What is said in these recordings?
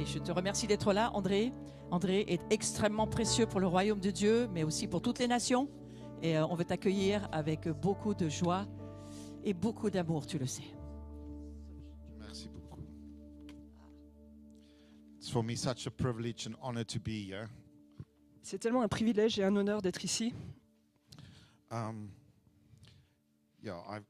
Et je te remercie d'être là, André. André est extrêmement précieux pour le royaume de Dieu, mais aussi pour toutes les nations. Et on veut t'accueillir avec beaucoup de joie et beaucoup d'amour, tu le sais. Merci beaucoup. It's for me such a privilege and honor to be here. C'est tellement un privilège et un honneur d'être ici.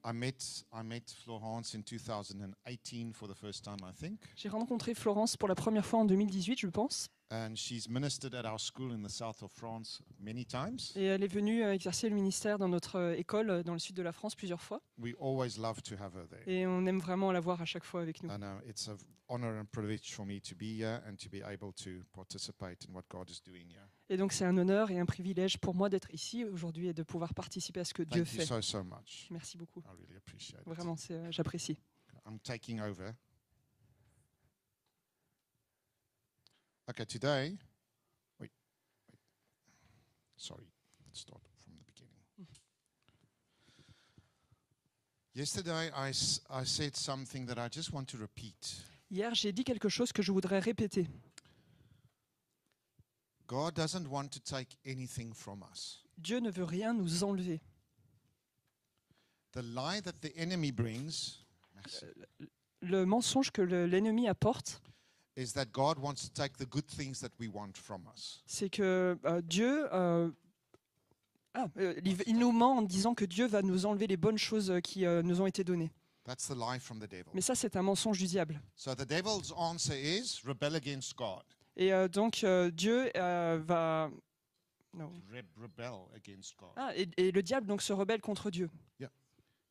I met Florence in 2018 for the first time, I think. J'ai rencontré Florence pour la première fois en 2018, je pense. And she's ministered at our school in the south of France many times. Et elle est venue exercer le ministère dans notre école dans le sud de la France plusieurs fois. We always love to have her there. Et on aime vraiment la voir à chaque fois avec nous. And it's an honor and privilege for me to be here and to be able to participate in what God is doing here. Et donc c'est un honneur et un privilège pour moi d'être ici aujourd'hui et de pouvoir participer à ce que Dieu Thank you fait. so much. Merci beaucoup. I really appreciate it. Vraiment, j'apprécie. I'm taking over. Okay, today. Wait. Sorry, let's start from the beginning. Yesterday, I said something that I just want to repeat. Hier, j'ai dit quelque chose que je voudrais répéter. God doesn't want to take anything from us. Dieu ne veut rien nous enlever. The lie that the enemy brings Le mensonge que l'ennemi apporte, is that God wants to take the good things that we want from us. c'est que Dieu... il nous ment en disant que Dieu va nous enlever les bonnes choses qui nous ont été données. That's the lie from the devil. Mais ça, c'est un mensonge du diable. So the devil's answer is rebel against God. Et donc, Dieu va... Non. Rebel against God. Et le diable donc se rebelle contre Dieu.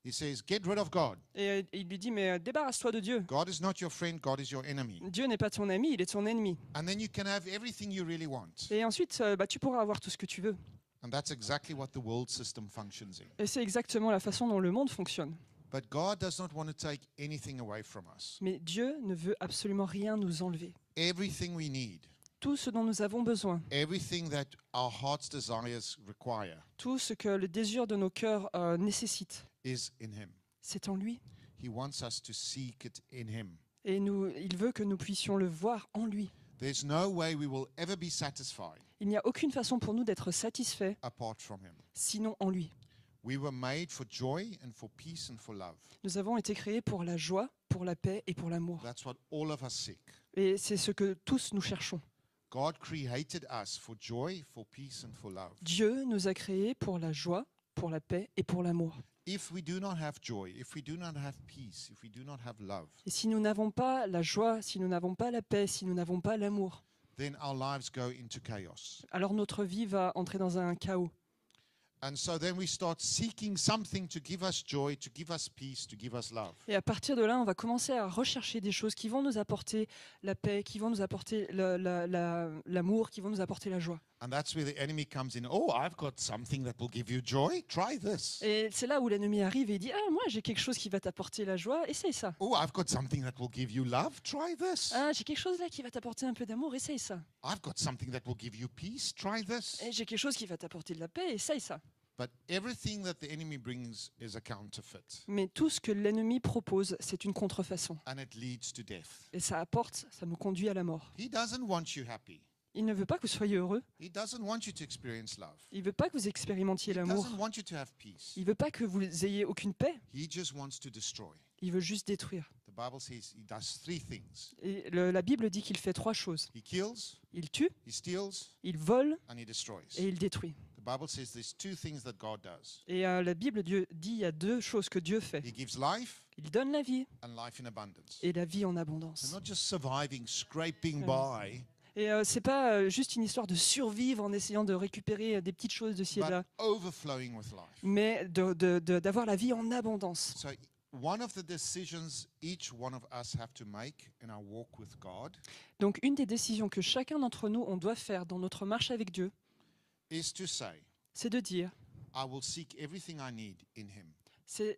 He says, get rid of God. Et il lui dit, mais débarrasse-toi de Dieu. God is not your friend, God is your enemy. Dieu n'est pas ton ami, il est ton ennemi. And then you can have everything you really want. Et ensuite, tu pourras avoir tout ce que tu veux. And that's exactly what the world system functions in. Et c'est exactement la façon dont le monde fonctionne. But God does not want to take anything away from us. Mais Dieu ne veut absolument rien nous enlever. Everything we need, Tout ce dont nous avons besoin, everything that our heart's desires require tout ce que le désir de nos cœurs nécessite, is in Him. c'est en lui. He wants us to seek it in Him. Et il veut que nous puissions le voir en lui. There's no way we will ever be satisfied Il n'y a aucune façon pour nous d'être satisfaits apart from Him. sinon en lui. We were made for joy and for peace and for love. Nous avons été créés pour la joie, pour la paix et pour l'amour. That's what all of us seek. Et c'est ce que tous nous cherchons. God created us for joy, for peace and for love. Dieu nous a créés pour la joie, pour la paix et pour l'amour. If we do not have joy, if we do not have peace, if we do not have love, Et si nous n'avons pas la joie, si nous n'avons pas la paix, si nous n'avons pas l'amour, then our lives go into chaos. alors notre vie va entrer dans un chaos. And so then we start seeking something to give us joy, to give us peace, to give us love. Et à partir de là, on va commencer à rechercher des choses qui vont nous apporter la paix, qui vont nous apporter l'amour, qui vont nous apporter la joie. And that's where the enemy comes in. Oh, I've got something that will give you joy. Try this. Et c'est là où l'ennemi arrive et dit « Ah, moi, j'ai quelque chose qui va t'apporter la joie, essaye ça. Oh, I've got something that will give you love. Try this. Ah, j'ai quelque chose là qui va t'apporter un peu d'amour, essaye ça. I've got something that will give you peace. Try this. Et j'ai quelque chose qui va t'apporter de la paix, essaye ça. » But everything that the enemy brings is a counterfeit. Mais tout ce que l'ennemi propose, c'est une contrefaçon. And it leads to death. Et ça nous conduit à la mort. He doesn't want you happy. Il ne veut pas que vous soyez heureux. He doesn't want you to experience love. Il ne veut pas que vous expérimentiez He l'amour. doesn't want you to have peace. Il ne veut pas que vous ayez aucune paix. He just wants to destroy. Il veut juste détruire. The Bible says he does three things. Et la Bible dit qu'il fait trois choses. He kills, Il tue, he steals, il vole and he destroys. et il détruit. The Bible says there's two things that God does. Et la Bible dit il y a deux choses que Dieu fait. He gives life Il donne la vie and life in abundance. et la vie en So abondance. not just surviving, scraping by, Et c'est pas juste une histoire de survivre en essayant de récupérer des petites choses de ci et de but là, overflowing with life. mais d'avoir la vie en abondance. So one of the decisions each one of us have to make in our walk with God Donc une des décisions que chacun d'entre nous on doit faire dans notre marche avec Dieu, is to say, c'est de dire I will seek everything I need in Him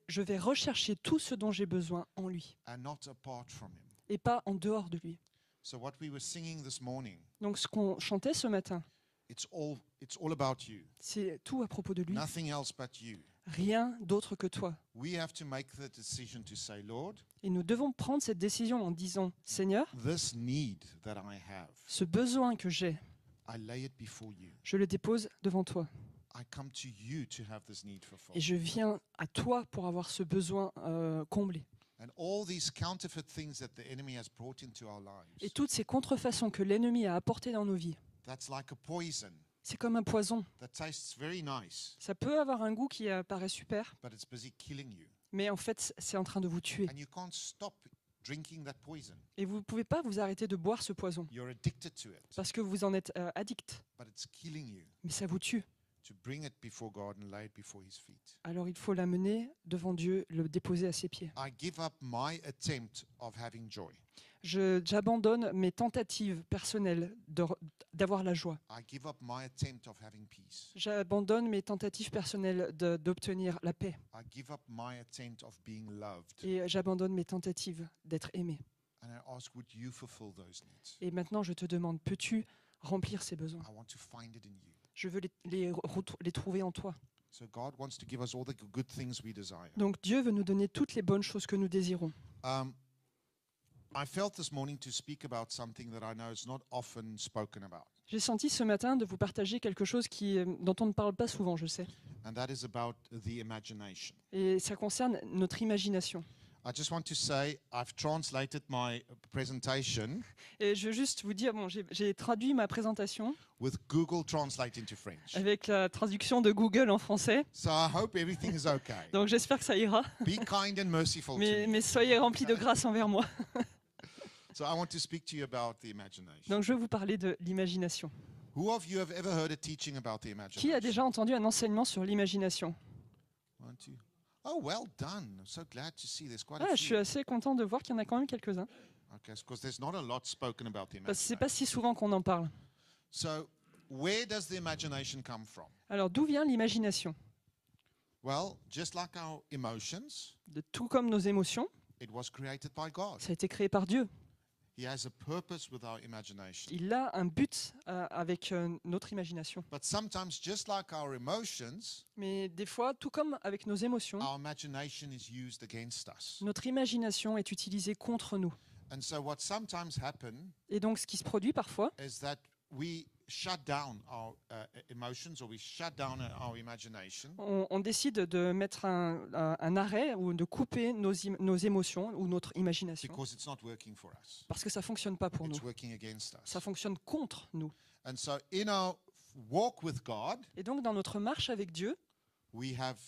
je vais rechercher tout ce dont j'ai besoin en lui and not apart from Him. et pas en dehors de lui. So what we were singing this morning, Donc ce qu'on chantait ce matin, it's all about you. c'est tout à propos de lui, Nothing else but you. rien d'autre que toi. We have to make the decision to say, Lord, Et nous devons prendre cette décision en disant, Seigneur, this need that I have, ce besoin que j'ai, I lay it before you. je le dépose devant toi. I come to you to have this need Et fulfilled. je viens à toi pour avoir ce besoin comblé. And all these counterfeit things that the enemy has brought into our Et lives, toutes ces contrefaçons que l'ennemi a apportées dans nos vies, that's like a poison c'est comme un poison. that tastes very nice, Ça peut avoir un goût qui paraît super, but it's busy killing you. mais en fait, c'est en train de vous tuer. And you can't stop drinking that poison. Et vous ne pouvez pas vous arrêter de boire ce poison, You're addicted to it, parce que vous en êtes addict. but it's killing you. Mais ça vous tue. To bring it before God and lay it before his feet. Alors il faut l'amener devant Dieu, le déposer à ses pieds. I give up my attempt of having joy. J'abandonne mes tentatives personnelles d'avoir la joie. I give up my attempt of having peace. J'abandonne mes tentatives personnelles d'obtenir la paix. I give up my attempt of being loved. Et j'abandonne mes tentatives d'être aimé. And I ask, would you fulfill those needs? Et maintenant, je te demande, peux-tu remplir ces besoins? I want to find it in you. Je veux les trouver en toi. So God wants to give us all the good things we desire. Donc Dieu veut nous donner toutes les bonnes choses que nous désirons. I felt this morning to speak about something that I know is not often spoken about, J'ai senti ce matin de vous partager quelque chose dont on ne parle pas souvent, je sais. and that is about the imagination. Et ça concerne notre imagination. I just want to say I've translated my presentation Et je veux juste vous dire, bon, j'ai traduit ma présentation with Google Translate into French. avec la traduction de Google en français. So I hope everything is okay. Donc j'espère que ça ira. Be kind and merciful to me. Mais soyez remplis de grâce envers moi. So I want to speak to you about the imagination. Donc je veux vous parler de l'imagination. Who of you have ever heard a teaching about the Qui a imagination? déjà entendu un enseignement sur l'imagination? One, two. Oh, well done. I'm so glad to see there's quite Ah, a je suis few. assez content de voir qu'il y en a quand même quelques-uns. Okay, because there's not a lot spoken about the Parce que c'est imagination. pas si souvent qu'on en parle. So where does the imagination come from? Alors d'où vient l'imagination? Well, just like our emotions, Tout comme nos émotions, it was created by God. ça a été créé par Dieu. He has a purpose with our imagination. Il a un but avec notre imagination. But sometimes, just like our emotions, Mais des fois, tout comme avec nos émotions, our imagination is used against us. notre imagination est utilisée contre nous. And so what sometimes happens Et donc ce qui se produit parfois, is that we shut down our emotions, or we shut down our imagination, on décide de mettre un arrêt ou de couper nos émotions ou notre imagination. because it's not working for us. Parce que ça ne fonctionne pas pour nous. It's working against us. Ça fonctionne contre nous. And so in our walk with God, Et donc dans notre marche avec Dieu, we have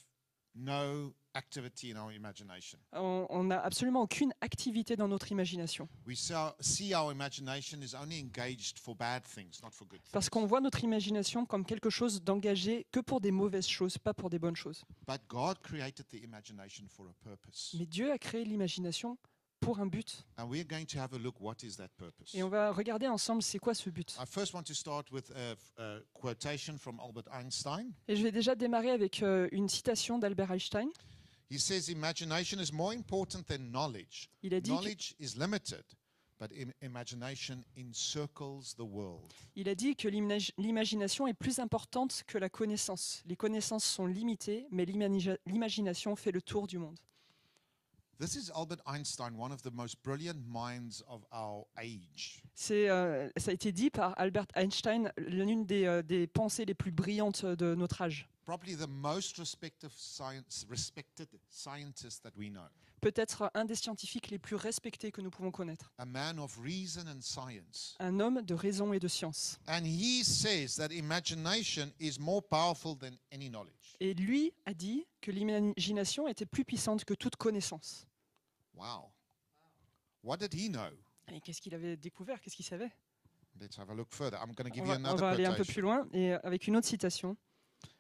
no activity in our imagination. on n'a absolument aucune activité dans notre imagination. We see our imagination is only engaged for bad things, not for good Parce things. qu'on voit notre imagination comme quelque chose d'engagé que pour des mauvaises choses, pas pour des bonnes choses. But God created the imagination for a purpose. Mais Dieu a créé l'imagination pour un but. And we're going to have a look what is that purpose. Et on va regarder ensemble c'est quoi ce but. I first want to start with a quotation from Albert Einstein. Et je vais déjà démarrer avec une citation d'Albert Einstein. He says imagination is more important than knowledge. Il a dit Knowledge is limited, but imagination encircles the world. que l'imagination est plus importante que la connaissance. Les connaissances sont limitées, mais l'imagination fait le tour du monde. This is Albert Einstein, one of the most brilliant minds of our age. Ça a été dit par Albert Einstein, l'une des pensées les plus brillantes de notre âge. Probably the most respected scientist that we know. Peut-être un des scientifiques les plus respectés que nous pouvons connaître. A man of reason and science. Un homme de raison et de science. And he says that imagination is more powerful than any knowledge. Et lui a dit que l'imagination était plus puissante que toute connaissance. Wow. What did he know? Et qu'est-ce qu'il avait découvert? Qu'est-ce qu'il savait? Let's have a look further. I'm going to give On you va another aller un peu plus quotation. loin et avec une autre citation.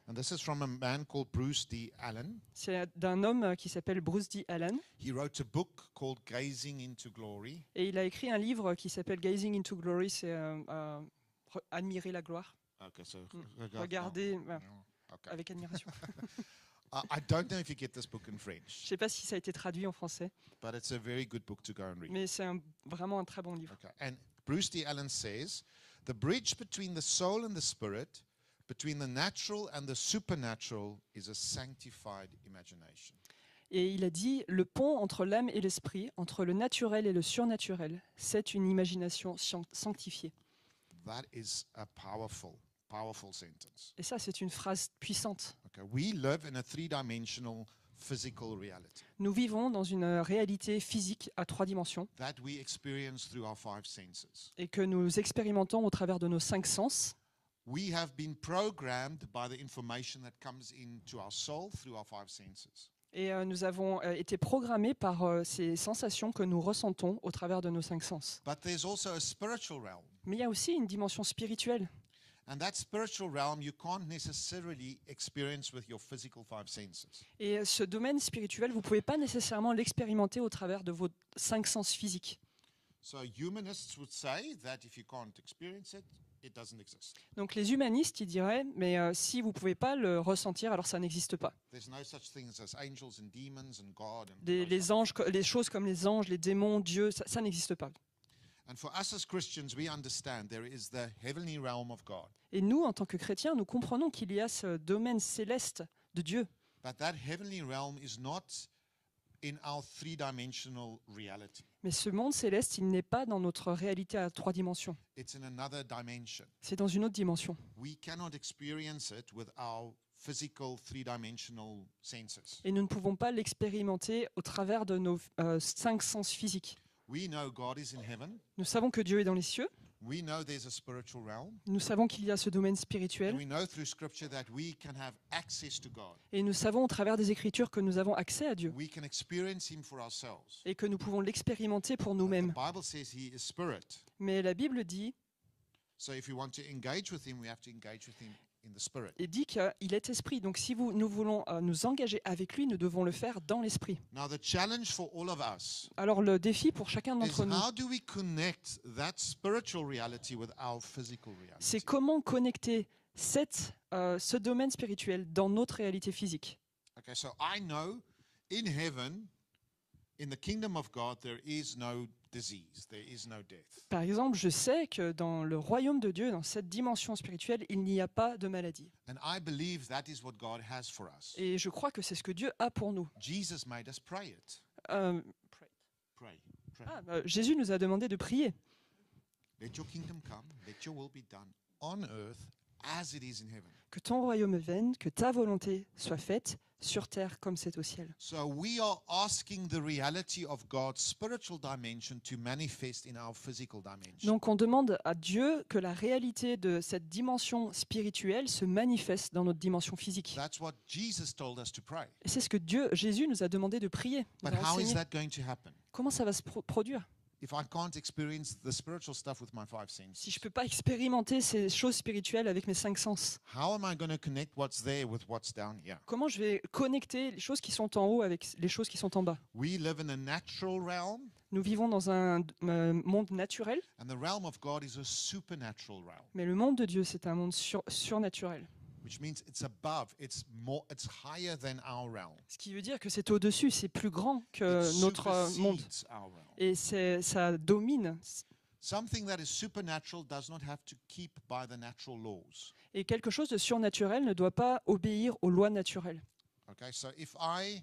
And this is from a man called Bruce D. Allen. C'est d'un homme qui s'appelle Bruce D. Allen. He wrote a book called Gazing into Glory. Et il a écrit un livre qui s'appelle Gazing into Glory, c'est admirer la gloire. Okay, so Regarder Okay. avec admiration. I don't know if you get this book in Je ne French, sais pas si ça a été traduit en français, but it's a very good book to go and read. mais c'est vraiment un très bon livre. Okay. And Bruce D. Allen says, the bridge between the soul and the spirit Between the natural and the supernatural is a sanctified imagination. Et il a dit, le pont entre l'âme et l'esprit, entre le naturel et le surnaturel, c'est une imagination sanctifiée. That is a powerful, powerful sentence. Et ça, c'est une phrase puissante. Okay, we live in a three-dimensional physical reality Nous vivons dans une réalité physique à 3 dimensions that we experience through our 5 senses. et que nous expérimentons au travers de nos 5 sens. We have been programmed by the information that comes into our soul through our 5 senses. Et nous avons été programmés par ces sensations que nous ressentons au travers de nos 5 sens. But there's also a spiritual realm. Mais il y a aussi une dimension spirituelle. And that spiritual realm you can't necessarily experience with your physical 5 senses. Et ce domaine spirituel, vous ne pouvez pas nécessairement l'expérimenter au travers de vos 5 sens physiques. So humanists would say that if you can't experience it, it doesn't exist. Donc les humanistes, ils diraient, mais si vous ne pouvez pas le ressentir, alors ça n'existe pas. There's no such things as angels and demons and God and Les anges, les choses comme les anges, les démons, Dieu, ça n'existe pas. And for us as Christians, we understand there is the heavenly realm of God. Et nous, en tant que chrétiens, nous comprenons qu'il y a ce domaine céleste de Dieu. But that heavenly realm is not in our three-dimensional reality. Mais ce monde céleste, il n'est pas dans notre réalité à 3 dimensions. It's in another dimension. C'est dans une autre dimension. We cannot experience it with our physical three-dimensional senses. Et nous ne pouvons pas l'expérimenter au travers de nos 5 sens physiques. We know God is in heaven. Nous savons que Dieu est dans les cieux. We know there's a spiritual realm. Nous savons qu'il y a ce domaine And spirituel. we know through Scripture that we can have access to God. Et nous savons au travers des Écritures que nous avons accès à Dieu. We can experience Him for ourselves. Et que nous pouvons l'expérimenter pour The nous-mêmes. Bible says He is spirit. Mais la Bible dit, So if we want to engage with Him, we have to engage with Him in the spirit. et dit qu'il est esprit. Donc si nous voulons nous engager avec lui, nous devons le faire dans l'esprit. Now the challenge for all of us Alors le défi pour chacun is d'entre nous, how do we connect that spiritual reality with our physical c'est reality? comment connecter ce domaine spirituel dans notre réalité physique. Okay, so I know in heaven, in the kingdom of God, there is no disease, there is no death. Par exemple, je sais que dans le royaume de Dieu, dans cette dimension spirituelle, il n'y a pas de maladie. And I believe that is what God has for us. Et je crois que c'est ce que Dieu a pour nous. Jesus made us pray it. Pray. Jésus nous a demandé de prier. Let your kingdom come, let your will be done on earth as it is in heaven. Que ton royaume vienne, que ta volonté soit faite sur terre comme c'est au ciel. So we are asking the reality of God's spiritual dimension to manifest in our physical dimension. Donc on demande à Dieu que la réalité de cette dimension spirituelle se manifeste dans notre dimension physique. That's what Jesus told us to pray. Et c'est ce que Jésus nous a demandé de prier, nous But a how is enseigné. that going to happen? Comment ça va se produire If I can't experience the spiritual stuff with my 5 si je senses? ne peux pas expérimenter ces choses spirituelles avec mes 5 sens? How am I going to connect what's there with what's down here? Comment je vais connecter les choses qui sont en haut avec les choses qui sont en bas? We live in a natural realm, Nous vivons dans un monde naturel, and the realm of God is a supernatural realm, mais le monde de Dieu, c'est un monde surnaturel. which means it's above, it's higher than our realm. Ce qui veut dire que c'est au-dessus, c'est plus grand It que notre monde. supersedes our realm. Et ça domine. Something that is supernatural does not have to keep by the natural laws. Et quelque chose de surnaturel ne doit pas obéir aux lois naturelles. Okay, so if I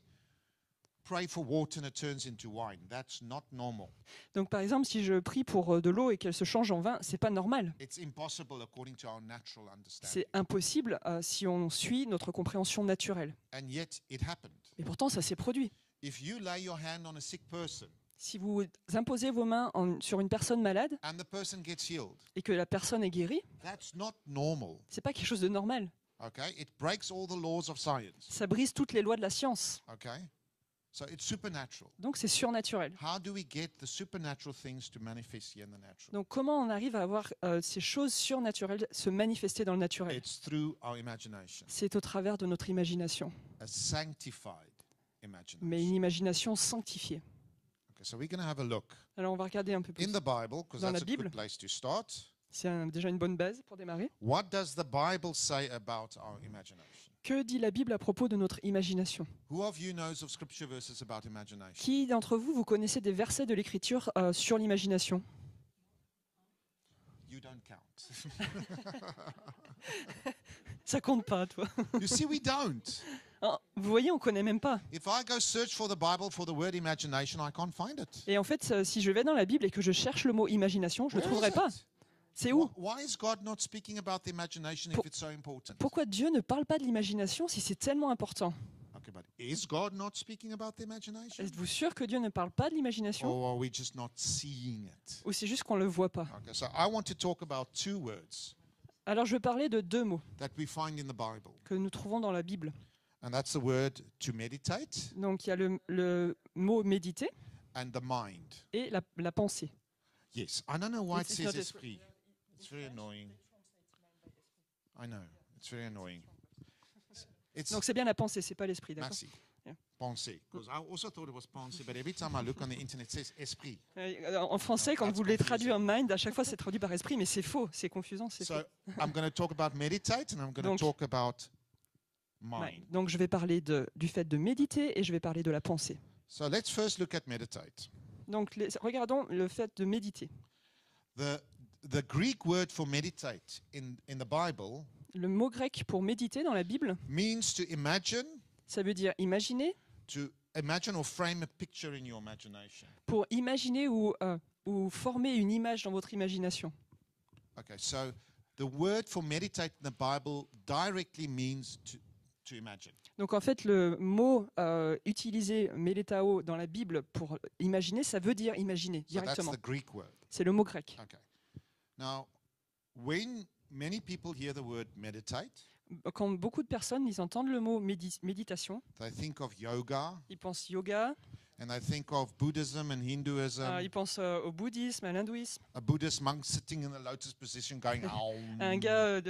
pray for water and it turns into wine, that's not normal. Donc par exemple, si je prie pour de l'eau et qu'elle se change en vin, c'est pas normal. It's impossible according to our natural understanding. C'est impossible si on suit notre compréhension naturelle. And yet it happened. Et pourtant, ça s'est produit. If you lay your hand on a sick person Si vous imposez vos mains sur une personne malade and the person gets healed, et que la personne est guérie, that's not normal. c'est pas quelque chose de normal. Okay? It breaks all the laws of science. Ça brise toutes les lois de la science. Okay? So it's supernatural. Donc c'est surnaturel. How do we get the supernatural things to manifest here in the natural? Donc comment on arrive à avoir ces choses surnaturelles se manifester dans le naturel? It's through our imagination, C'est au travers de notre imagination, a sanctified mais imagination. une imagination sanctifiée. Okay, so we're going to have a look Alors on va regarder un peu plus. in the Bible because Dans la that's a Bible. good place to start. C'est déjà une bonne base pour démarrer. What does the Bible say about our imagination? Que dit la Bible à propos de notre imagination? Who of you knows of scripture verses about imagination? Qui d'entre vous, vous connaissez des versets de l'Écriture sur l'imagination? You don't count. Ça compte pas, toi. You see, we don't. Hein, vous voyez, on connaît même pas. If I go search for the Bible for the word imagination, I can't find it. Et en fait, si je vais dans la Bible et que je cherche le mot imagination, je le Where trouverai is pas. it? C'est où? Why is God not speaking about the imagination if it's so important? Pourquoi Dieu ne parle pas de l'imagination si c'est tellement important? Okay, but is God not speaking about the imagination? Êtes-vous sûr que Dieu ne parle pas de l'imagination? Or are we just not seeing it? Ou c'est juste qu'on le voit pas? Okay, so I want to talk about two words Alors je veux parler de deux mots that we find in the Bible. que nous trouvons dans la Bible. And that's the word to meditate Donc il y a le mot méditer and the mind. et la pensée. Yes, I don't know why it It's says not esprit. It's very annoying. I know, it's very annoying. It's Donc c'est bien la pensée, c'est pas l'esprit, d'accord? Merci. Yeah. Pensée. Because I also thought it was pensée, but every time I look on the internet, it says esprit. En français, quand That's vous les confusing. traduisez en mind, à chaque fois c'est traduit par esprit, mais c'est faux, c'est confusant, c'est So faux. I'm going to talk about meditate and I'm going to Donc- talk about mind. Donc je vais parler du fait de méditer et je vais parler de la pensée. So let's first look at meditate. Donc regardons le fait de méditer. The Greek word for meditate in the Bible Le mot grec pour méditer dans la Bible, means to imagine ça veut dire imaginer, or frame a picture in your imagination. pour imaginer ou former une image dans votre imagination. Okay, so the word for meditate in the Bible directly means to imagine. Donc en fait, le mot utilisé meletao dans la Bible pour imaginer, ça veut dire imaginer So that's directement. the Greek word. C'est le mot grec. Okay. Now, when many people hear the word meditate, Quand beaucoup de personnes ils entendent le mot méditation, they think of yoga ils pensent yoga, and they think of Buddhism and Hinduism. ils pensent au bouddhisme, à l'hindouisme. A Buddhist monk sitting in the lotus position going, Un gars,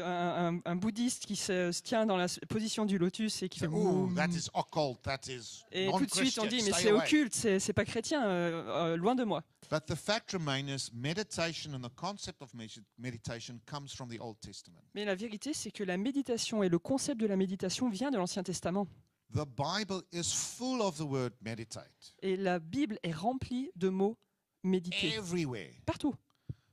un bouddhiste qui se tient dans la position du lotus et qui fait oh, ouh. that is occult, that is Et tout de suite on non-Christian, dit mais stay c'est away. occulte, c'est pas chrétien, loin de moi. But the fact remains, meditation and the concept of meditation comes from the Old Testament. Mais la vérité c'est que la méditation et le concept de la méditation vient de l'Ancien Testament. The Bible is full of the word meditate, Et la Bible est remplie de mots méditer everywhere. partout.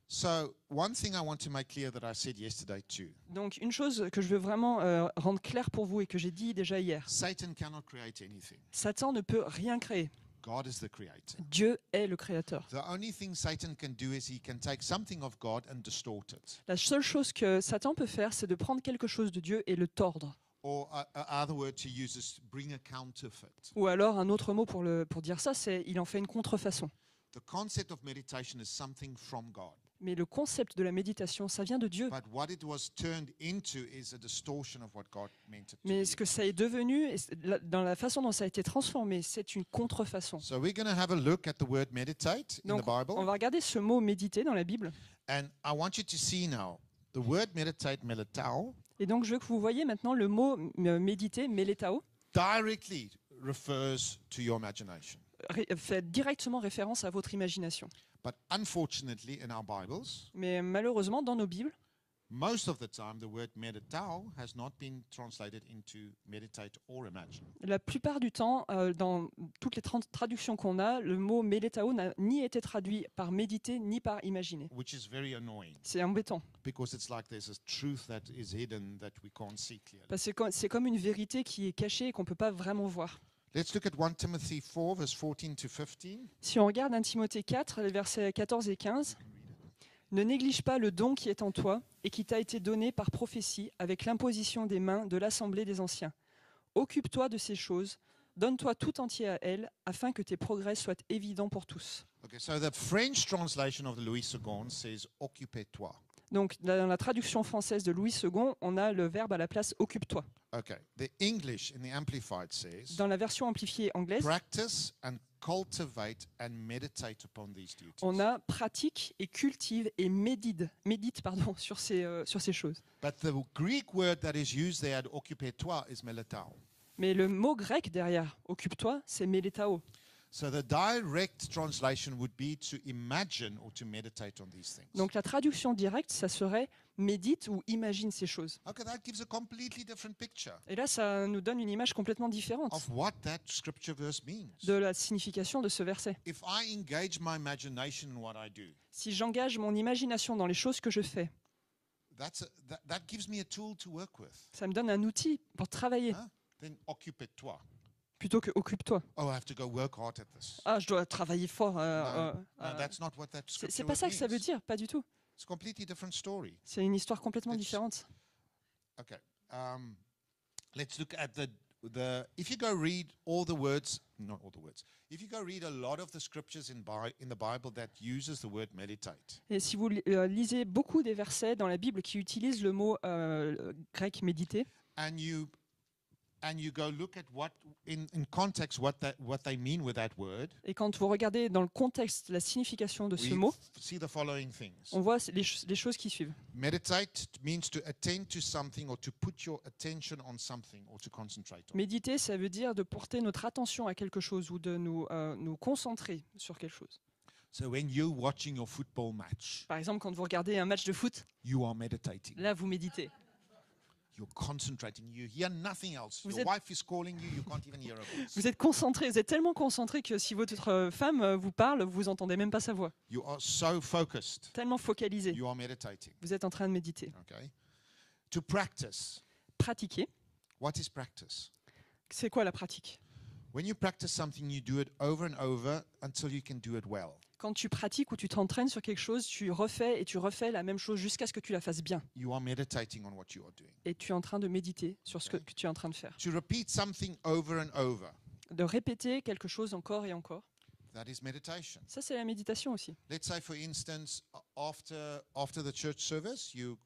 So one thing I want to make clear that I said yesterday too, Donc une chose que je veux vraiment rendre claire pour vous et que j'ai dit déjà hier, Satan cannot create anything. Satan ne peut rien créer. God is the creator. Dieu est le créateur. The only thing Satan can do is he can take something of God and distort it. La seule chose que Satan peut faire, c'est de prendre quelque chose de Dieu et le tordre. Or other word to use is bring a counterfeit. Ou alors un autre mot pour dire ça, c'est il en fait une contrefaçon. The concept of meditation is something from God. Mais le concept de la méditation, ça vient de Dieu. But what it was turned into is a distortion of what God meant it to Mais be. ce que ça est devenu, dans la façon dont ça a été transformé, c'est une contrefaçon. So we're going to have a look at the word meditate in Donc the Bible. on va regarder ce mot méditer dans la Bible. And I want you to see now, the word meditate, meletao, Et donc je veux que vous voyez maintenant le mot méditer, meletao, directly refers to your imagination. fait directement référence à votre imagination. But unfortunately, in our Bibles, Mais malheureusement, dans nos Bibles, most of the time, the word meditao has not been translated into meditate or imagine. la plupart du temps, dans toutes les traductions qu'on a, le mot meletao n'a ni été traduit par méditer ni par imaginer. Which is very annoying C'est embêtant. because it's like there's a truth that is hidden that we can't see clearly. Parce que c'est comme une vérité qui est cachée et qu'on ne peut pas vraiment voir. Let's look at 1 Timothy 4, verse 14 to 15. Si on regarde 1 Timothée 4, les versets 14 et 15, « Ne néglige pas le don qui est en toi et qui t'a été donné par prophétie avec l'imposition des mains de l'Assemblée des Anciens. Occupe-toi de ces choses, donne-toi tout entier à elles, afin que tes progrès soient évidents pour tous. » Okay, so the French translation of the Louis II says occupe-toi. Donc, dans la traduction française de Louis II, on a le verbe à la place « occupe-toi ». Okay, the English in the Amplified says Dans la version amplifiée anglaise, practice and cultivate and meditate upon these duties. on a pratique et cultive et médite sur ces choses. But the Greek word that is used there, occupe-toi, is meletao. Mais le mot grec derrière « occupe-toi », c'est meletao. So the direct translation would be to imagine or to meditate on these things. Donc la traduction directe, ça serait « médite » ou « imagine ces choses Okay, that gives a completely different picture ». Et là, ça nous donne une image complètement différente of what that scripture verse means. de la signification de ce verset. If I engage my imagination in what I do, Si j'engage mon imagination dans les choses que je fais, that gives me a tool to work with. Ça me donne un outil pour travailler, Huh? Then occupe-toi. plutôt que occupe-toi. Oh, I have to go work hard at this. Ah, je dois travailler fort. No, that's not what that C'est scripture pas ça que ça veut means. dire, pas du tout. It's a completely different story. C'est une histoire complètement It's- différente. Okay. Let's look at the if you go read all the words, not all the words. If you go read a lot of the scriptures in the Bible that uses the word meditate, Et si vous lisez beaucoup des versets dans la Bible qui utilisent le mot grec méditer, and you go look at what in context what they mean with that word, et quand vous regardez dans le contexte la signification de ce we mot, see the following things. on voit les choses qui suivent. Meditate means to attend to something or to put your attention on something or to concentrate on. Méditer, ça veut dire de porter notre attention à quelque chose ou de nous concentrer sur quelque chose. So when you're watching your football match, Par exemple, quand vous regardez un match de foot, you are meditating. là, vous méditez. You're concentrating. You hear nothing else. Vous Your êtes- wife is calling you. You can't even hear her voice. Vous êtes concentré, vous êtes tellement concentré que si votre femme vous parle, vous entendez même pas sa voix. You are so focused. Tellement focalisé, You are meditating. vous êtes en train de méditer. Okay. To practice. Pratiquer, What is practice? c'est quoi la pratique? When you practice something, you do it over and over until you can do it well. Quand tu pratiques ou tu t'entraînes sur quelque chose, tu refais et tu refais la même chose jusqu'à ce que tu la fasses bien. You are meditating on what you are doing. Et tu es en train de méditer sur ce que tu es en train de faire. To repeat something over and over. De répéter quelque chose encore et encore. That is meditation. Ça, c'est la méditation aussi. Let's say, for instance, after the church service, you're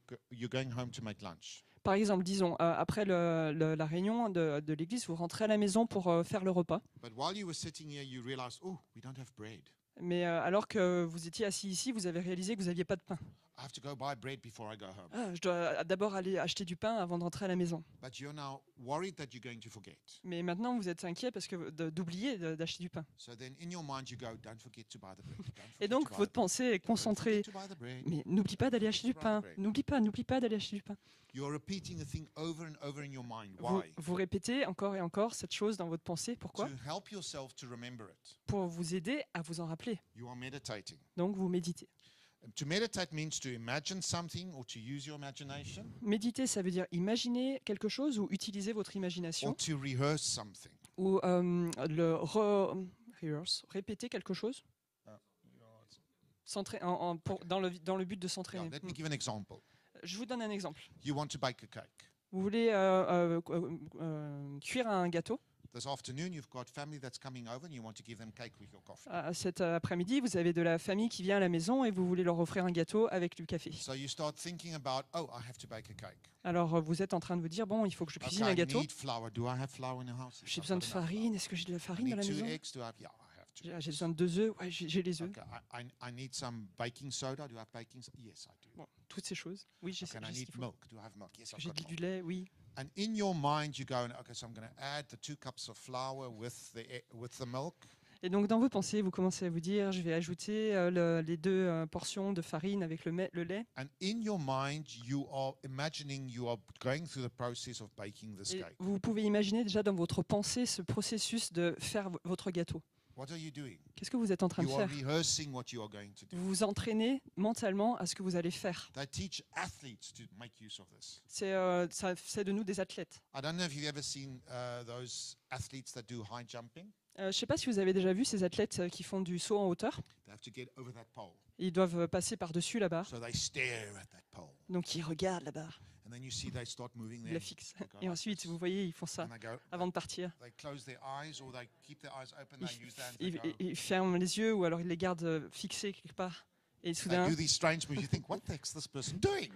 going home to make lunch. Par exemple, disons, après la réunion de l'église, vous rentrez à la maison pour faire le repas. But while you were sitting here, you realized, oh, we don't have bread. Mais alors que vous étiez assis ici, vous avez réalisé que vous n'aviez pas de pain. I have to go buy bread before I go home. Ah, je dois d'abord aller acheter du pain avant de rentrer à la maison. But you're now worried that you're going to forget. Mais maintenant, vous êtes inquiet parce que d'oublier d'acheter du pain. So then in your mind you go, don't forget to buy the bread. Don't Et forget donc, to buy votre the bread. pensée est Don't concentrée. forget to buy the bread. Mais n'oublie pas d'aller acheter du pain. N'oublie pas d'aller acheter du pain. You're repeating a thing over and over in your mind. Vous, Why? vous répétez encore et encore cette chose dans votre pensée. Pourquoi? To help yourself to remember it. Pour vous aider à vous en rappeler. You are meditating. Donc, vous méditez. To meditate means to imagine something or to use your imagination Méditer, ça veut dire imaginer quelque chose ou utiliser votre or imagination to rehearse something. ou répéter quelque chose dans le but de Yeah, s'entraîner. let me give an example. Je vous donne un exemple. You want to bake a cake. Vous voulez cuire un gâteau. This afternoon you've got family that's coming over and you want to give them cake with your coffee. Cet après-midi, vous avez de la famille qui vient à la maison et vous voulez leur offrir un gâteau avec du café. So you start thinking about, oh, I have to bake a cake. Alors vous êtes en train de vous dire, bon, il faut que je cuisine Okay, un I gâteau. need flour. Do I have flour in the house? Yes, J'ai I've besoin de got enough farine. Est-ce que j'ai de la flour. I farine dans la need 2 maison? eggs. Do I have? Yeah, I have 2. J'ai besoin de 2 œufs. Ouais, j'ai les œufs. Okay, I need some baking soda. Do I have baking soda? Yes, I do. Bon, toutes ces choses. Oui, j'ai Okay, and j'ai I ce need qu'il faut. milk. Do I have milk? Yes, I've J'ai got du milk. lait, oui. And in your mind, you go, okay, so I'm going to add the 2 cups of flour with the milk. Et donc dans vos pensées, vous commencez à vous dire, je vais ajouter les 2 portions de farine avec le lait. And in your mind, you are imagining you are going through the process of baking this Et cake. vous pouvez imaginer déjà dans votre pensée ce processus de faire votre gâteau. What are you doing? Qu'est-ce que vous êtes en train de You are faire? rehearsing what you are going to do. Vous vous entraînez mentalement à ce que vous allez faire. They teach athletes to make use of this. Ça fait de nous des athlètes. I don't know if you've ever seen those athletes that do high jumping. Je ne sais pas si vous avez déjà vu ces athlètes qui font du saut en hauteur. They have to get over that pole. Ils doivent passer par-dessus la barre. So they stare at that pole. Donc ils regardent la barre, And then you see they start moving ils their la fixent. they go Et like ensuite, this. vous voyez, ils font ça And they go, avant de partir. they close their eyes or they keep their eyes open. Ils, They use their hands. They, ils- go. ils ferment les yeux ou alors ils les gardent fixés quelque part. Et They soudain, do these strange moves. You think, what the heck's this person doing?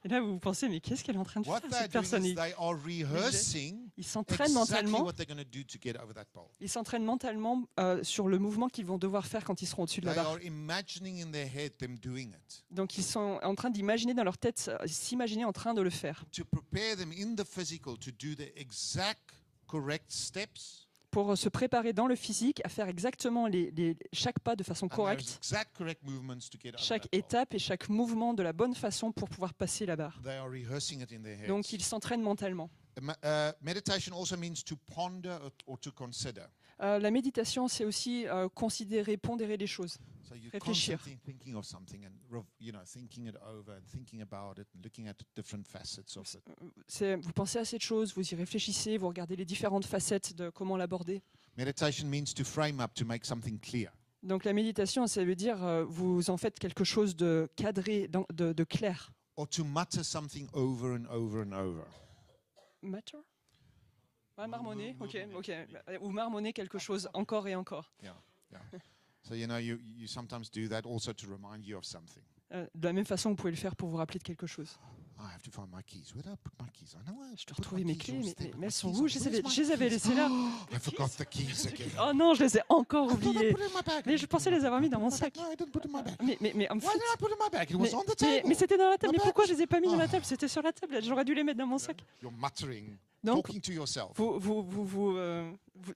et là vous vous pensez, mais qu'est-ce qu'elle est en train de What faire they're cette doing personne? is they are rehearsing Ils s'entraînent exactly mentalement. what they're going to do to get over that pole. Ils s'entraînent mentalement sur le mouvement qu'ils vont devoir faire quand ils seront au-dessus de la They barre. are imagining in their head them doing it. Donc ils sont en train d'imaginer dans leur tête, s'imaginer en train de le faire. To prepare them in the physical to do the exact correct steps Pour se préparer dans le physique à faire exactement chaque pas de façon and those correcte, exact correct movements to get over chaque that pole. étape et chaque mouvement de la bonne façon pour pouvoir passer la barre. They are rehearsing it in their heads. Donc ils s'entraînent mentalement. Meditation also means to ponder or to consider. La méditation, c'est aussi considérer, pondérer les choses. So you're Réfléchir. constantly thinking of something and thinking it over and thinking about it and looking at different facets of it. Vous pensez à cette chose, vous y réfléchissez, vous regardez les différentes facettes de comment l'aborder. Meditation means to frame up, to make something clear. Donc la méditation, ça veut dire vous en faites quelque chose de cadré, de clair. Or to mutter something over and over and over. Matter? Marmonner, ok. Ou marmonner quelque chose encore et encore. Yeah. So you sometimes do that also to remind you of something. De la même façon, vous pouvez le faire pour vous rappeler de quelque chose. I have to find my keys. Where did I put my keys? I know I Je dois put retrouver my mes keys clés, all mais step. elles My sont keys où? are- Je where's my les avais keys? laissées là. I forgot the keys again. Oh non, je les ai encore I thought I oubliées. put it in my bag. Mais je pensais les avoir mis dans mon I put it sac. in my bag. No, I didn't put it in my bag. Mais en Why fait, did I put it in my bag? It was on the table. mais c'était dans la table. My Mais pourquoi je bags. les ai pas mis dans la Oh. table? C'était sur la table. J'aurais dû les mettre dans mon sac. You're muttering, Donc, talking to yourself.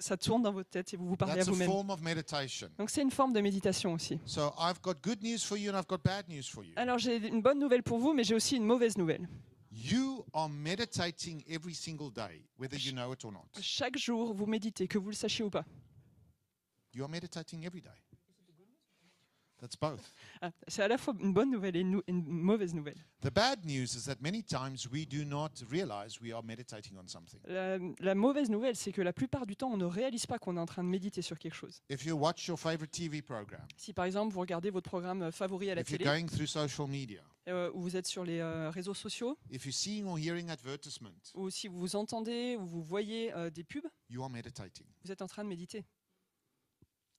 ça tourne dans votre tête et vous vous parlez à That's a vous-même. form of meditation. Donc c'est une forme de méditation aussi. So I've got good news for you and I've got bad news for you. Alors j'ai une bonne nouvelle pour vous, mais j'ai aussi une mauvaise nouvelle. You are meditating every single day, whether you know it or not. Chaque jour, vous méditez, que vous le sachiez ou pas. You are meditating every day. That's both. C'est à la fois une bonne nouvelle et une mauvaise nouvelle. The bad news is that many times we do not realize we are meditating on something. La mauvaise nouvelle, c'est que la plupart du temps, on ne réalise pas qu'on est en train de méditer sur quelque chose. If you watch your favorite TV program, Si par exemple, vous regardez votre programme favori à la if you're télé, going through social media, ou vous êtes sur les réseaux sociaux, if you're seeing or hearing advertisement, ou si vous entendez ou vous voyez des pubs, you are meditating. vous êtes en train de méditer.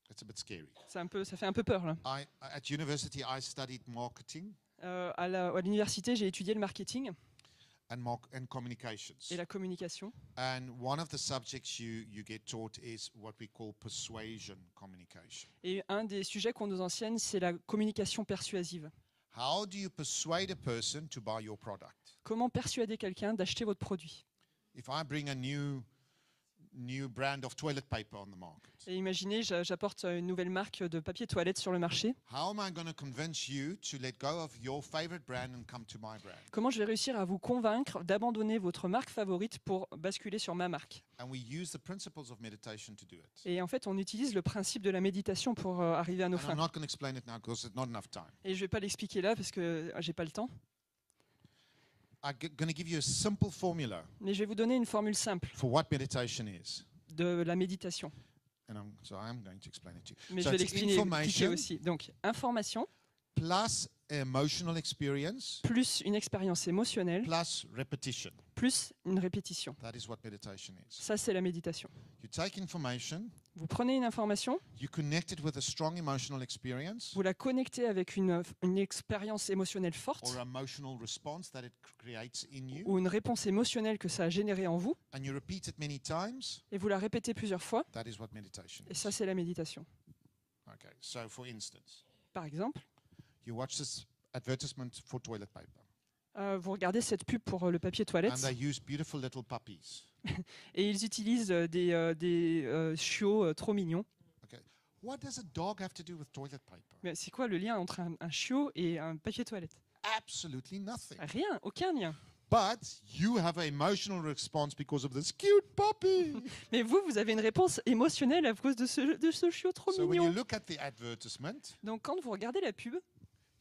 That's a bit scary. Ça fait un peu peur là. At university, I studied marketing À l'université, j'ai étudié le marketing and communications. et la communication. And one of the subjects you get taught is what we call persuasion communication. Et un des sujets qu'on nous enseigne, c'est la communication persuasive. How do you persuade a person to buy your product? Comment persuader quelqu'un d'acheter votre produit? If I bring a new brand of toilet paper on the market, Et imaginez, j'apporte une nouvelle marque de papier toilette sur le marché. how am I going to convince you to let go of your favorite brand and come to my brand? Comment je vais réussir à vous convaincre d'abandonner votre marque favorite pour basculer sur ma marque? And we use the principles of meditation to do it. Et en fait, on utilise le principe de la méditation pour arriver à nos And I'm fins. not going to explain it now because there's not enough time. Et je ne vais pas l'expliquer là parce que j'ai pas le temps. I'm going to give you a simple formula Mais je vais vous donner une formule simple for what meditation is. de la méditation. So I'm going to explain it to you. Mais So je vais it's l'expliquer information aussi. Donc, information plus emotional experience plus une expérience émotionnelle plus repetition. plus une répétition. That is what meditation is. Ça, c'est la méditation. You take information, Vous prenez une information, you connect it with a strong emotional experience vous la connectez avec une expérience émotionnelle forte or emotional response that it creates in you, ou une réponse émotionnelle que ça a générée en vous, and you repeat it many times. et vous la répétez plusieurs fois, That is what meditation et is. ça, c'est la méditation. Okay. So, for instance, Par exemple, you watch this advertisement for toilet paper, vous regardez cette pub pour le papier toilette, and they use beautiful little puppies. et ils utilisent des chiots trop mignons. Okay. What does a dog have to do with toilet paper? Mais c'est quoi le lien entre un chiot et un papier toilette? Absolutely nothing. Rien, aucun lien. But you have an emotional response because of this cute puppy. Mais vous avez une réponse émotionnelle à cause de ce chiot trop So when you mignon. look at the advertisement, Donc quand vous regardez la pub,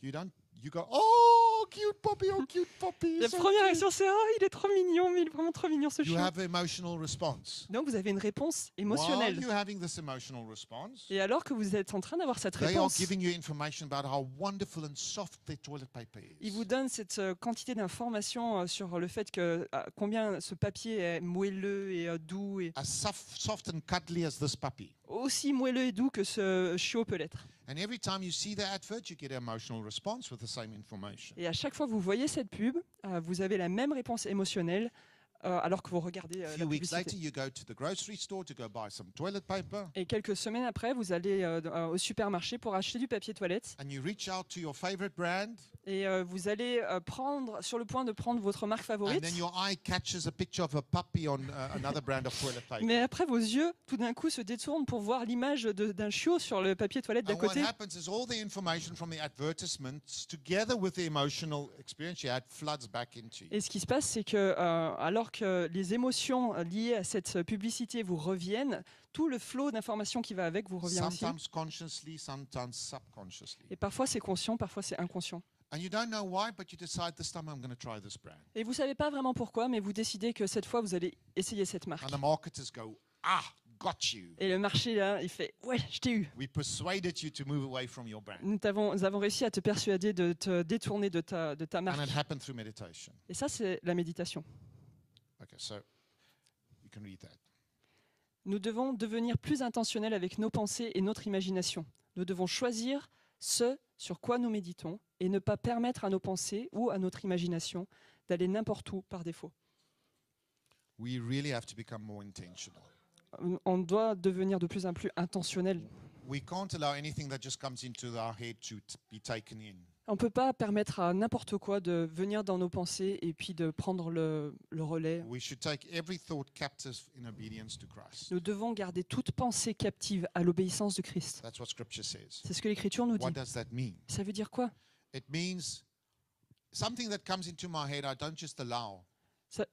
you go, oh, cute puppy, oh, cute puppy. la so première cute." réaction c'est « Oh, il est trop mignon, mais il est vraiment trop mignon ce You chiot have an emotional response. ». Donc vous avez une réponse While émotionnelle. you're having this emotional response, Et alors que vous êtes en train d'avoir cette they are réponse, giving you information about how wonderful and soft their toilet paper ils is. vous donnent cette quantité d'informations sur le fait que combien ce papier est moelleux et doux, et As soft and cuddly as this puppy. aussi moelleux et doux que ce chiot peut l'être. And every time you see the advert, you get an emotional response with the same information. Et à chaque fois que vous voyez cette pub, vous avez la même réponse émotionnelle alors que vous regardez A la few weeks later, publicité. you go to the grocery store to go buy some toilet paper, Et quelques semaines après, vous allez au supermarché pour acheter du papier toilette and you reach out to your favorite brand, et vous allez prendre sur le point de prendre votre marque and favorite. then your eye catches a picture of a puppy on another brand of toilet paper. Mais après, vos yeux, tout d'un coup, se détournent pour voir l'image d'un chiot sur le papier toilette d'à And what côté. happens is all the information from the advertisements, together with the emotional experience you had, floods back into you. Et ce qui se passe, c'est que alors que les émotions liées à cette publicité vous reviennent, tout le flot d'informations qui va avec vous revient aussi. Sometimes consciously, sometimes subconsciously. Et parfois c'est conscient, parfois c'est inconscient. And you don't know why, but you decide this time I'm going to try this brand. Et vous savez pas vraiment pourquoi, mais vous décidez que cette fois vous allez essayer cette marque. And the marketers go, got you. Et le marché là, il fait ouais, je t'ai eu. We persuaded you to move away from your brand. Nous avons réussi à te persuader de te détourner de ta And marque. it happened through meditation. Et ça c'est la méditation. Okay, so you can read that. Nous devons devenir plus intentionnels avec nos pensées et notre imagination. Nous devons choisir ce sur quoi nous méditons et ne pas permettre à nos pensées ou à notre imagination d'aller n'importe où par défaut. We really have to become more intentional. On doit devenir de plus en plus intentionnel. We can't allow anything that just comes into our head to be taken in. On ne peut pas permettre à n'importe quoi de venir dans nos pensées et puis de prendre le relais. We should take every thought captive in obedience to Christ. Nous devons garder toute pensée captive à l'obéissance de Christ. That's what Scripture says. C'est ce que l'Écriture nous dit. What does that mean? Ça veut dire quoi? It means something that comes into my head, I don't just allow.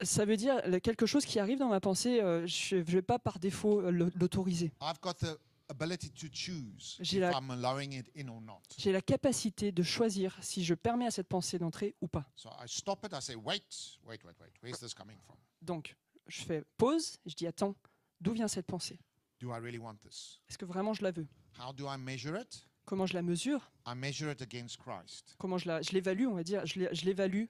Ça veut dire quelque chose qui arrive dans ma pensée, je ne vais pas par défaut l'autoriser. I've got the ability to choose J'ai if la- I'm allowing it in or not. J'ai la capacité de choisir si je permets à cette pensée d'entrer ou pas. So I stop it, I say, wait. Where's this coming from? Donc, je fais pause, je dis attends, d'où vient cette pensée? Do I really want this? Est-ce que vraiment je la veux? How do I measure it? Comment je la mesure? I measure it against Christ. Comment je l'évalue, on va dire, je l'évalue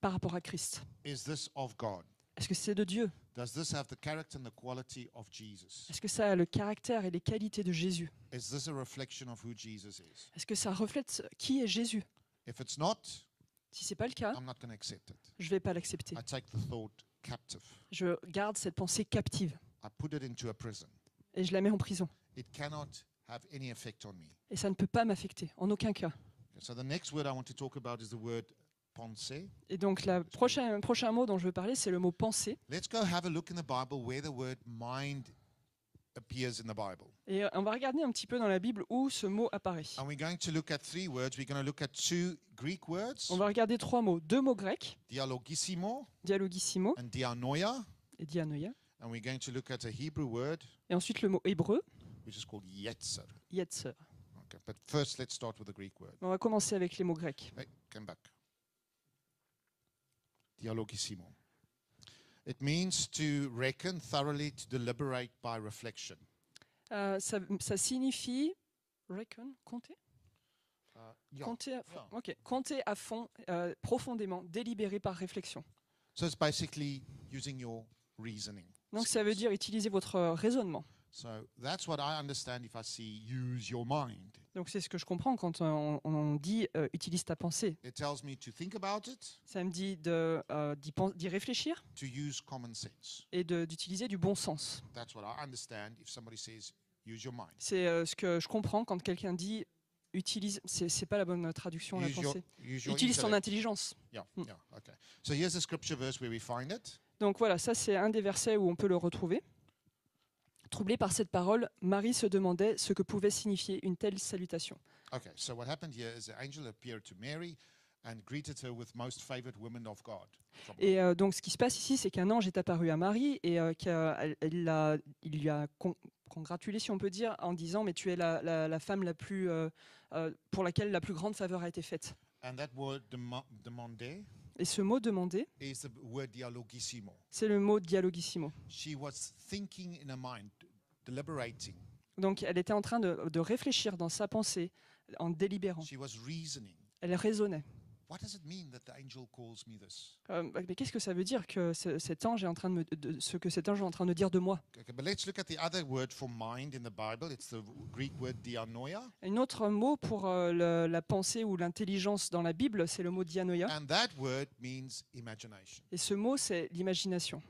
par rapport à Christ. Is this of God? Est-ce que c'est de Dieu? Does this have the character and the quality of Jesus? Est-ce que ça a le caractère et les qualités de Jésus? Is this a reflection of who Jesus is? Est-ce que ça reflète qui est Jésus? If it's not, Si ce n'est pas le cas, I'm not going to accept it. je ne vais pas l'accepter. I take the thought captive. Je garde cette pensée captive I put it into a prison. et je la mets en prison. It cannot have any effect on me. Et ça ne peut pas m'affecter, en aucun cas. Okay, so the next word I want to talk about is the word pensée. Et donc, le prochain mot dont je veux parler, c'est le mot pensée. Let's go have a look in the Bible where the word mind appears in the Bible. Et on va regarder un petit peu dans la Bible où ce mot apparaît. And we're going to look at three words. We're going to look at two Greek words, On va regarder 3 mots. 2 mots grecs, dialogissimo dialogissimo and dianoia. et dianoia. And we're going to look at a Hebrew word, Et ensuite le mot hébreu, which is called yetzer. yetzer. Okay, but first let's start with the Greek word. On va commencer avec les mots grecs. Hey, come back. Dialogissimo. It means to reckon thoroughly, to deliberate by reflection. Ça signifie reckon, compter, Yeah. compter à fond, Yeah. ok, compter à fond, profondément, délibérer par réflexion. So it's basically using your reasoning. Donc ça veut dire utiliser votre raisonnement. So that's what I understand if I see use your mind. Donc c'est ce que je comprends quand on dit utilise ta pensée. It tells me to think about it, Ça me dit d'y réfléchir to use common sense. et d'utiliser du bon sens. That's what I understand if somebody says use your mind. C'est ce que je comprends quand quelqu'un dit utilise. C'est pas la bonne traduction la pensée. Use your Utilise ton intellect. intelligence. Yeah, Mm. yeah, okay. So here's a scripture verse where we find it. Donc voilà, ça c'est un des versets où on peut le retrouver. Troublé par cette parole, Marie se demandait ce que pouvait signifier une telle salutation. Okay, so what happened here is the angel appeared to Mary and greeted her with most favored women of God. Et donc ce qui se passe ici, c'est qu'un ange est apparu à Marie et il lui a congratulé, si on peut dire, en disant mais tu es la femme la plus pour laquelle la plus grande faveur a été faite. And that word demandé Et ce mot demander, is the word dialogissimo. c'est le mot dialogissimo. She was thinking in her mind, deliberating. Donc elle était en train de réfléchir dans sa pensée en délibérant. She was reasoning. Elle raisonnait. What does it mean that the angel calls me this? Mais qu'est-ce que ça veut dire que cet ange est en train ce que cet ange est en train de dire de moi? Okay, but let's look at the other word for mind in the Bible. It's the Greek word dianoia. Un autre mot pour la pensée ou l'intelligence dans la Bible, c'est le mot dianoia. And that word means imagination. Et ce mot, c'est l'imagination.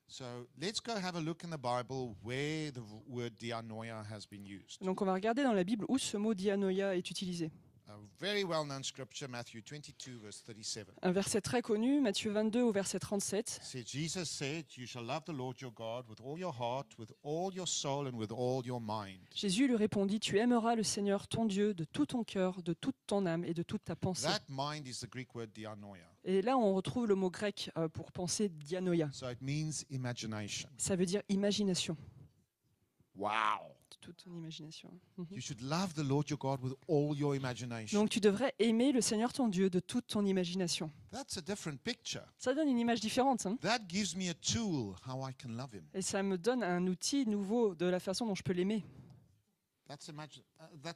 So let's go have a look in the Bible where the word dianoia has been used. Donc on va regarder dans la Bible où ce mot dianoia est utilisé. A very well-known scripture, Matthew 22, verse 37. Un verset très connu, Matthieu 22 au verset 37. Jesus said, "You shall love the Lord your God with all your heart, with all your soul, and with all your mind." Jésus lui répondit, tu aimeras le Seigneur ton Dieu de tout ton cœur, de toute ton âme et de toute ta pensée. That mind is the Greek word dianoia. Et là, on retrouve le mot grec pour penser dianoia. So it means imagination. Ça veut dire imagination. Wow. Toute ton imagination. You should love the Lord your God with all your imagination. Donc tu devrais aimer le Seigneur ton Dieu de toute ton imagination. That's a different picture. Ça donne une image différente. Hein. That gives me a tool how I can love him. Et ça me donne un outil nouveau de la façon dont je peux l'aimer. That's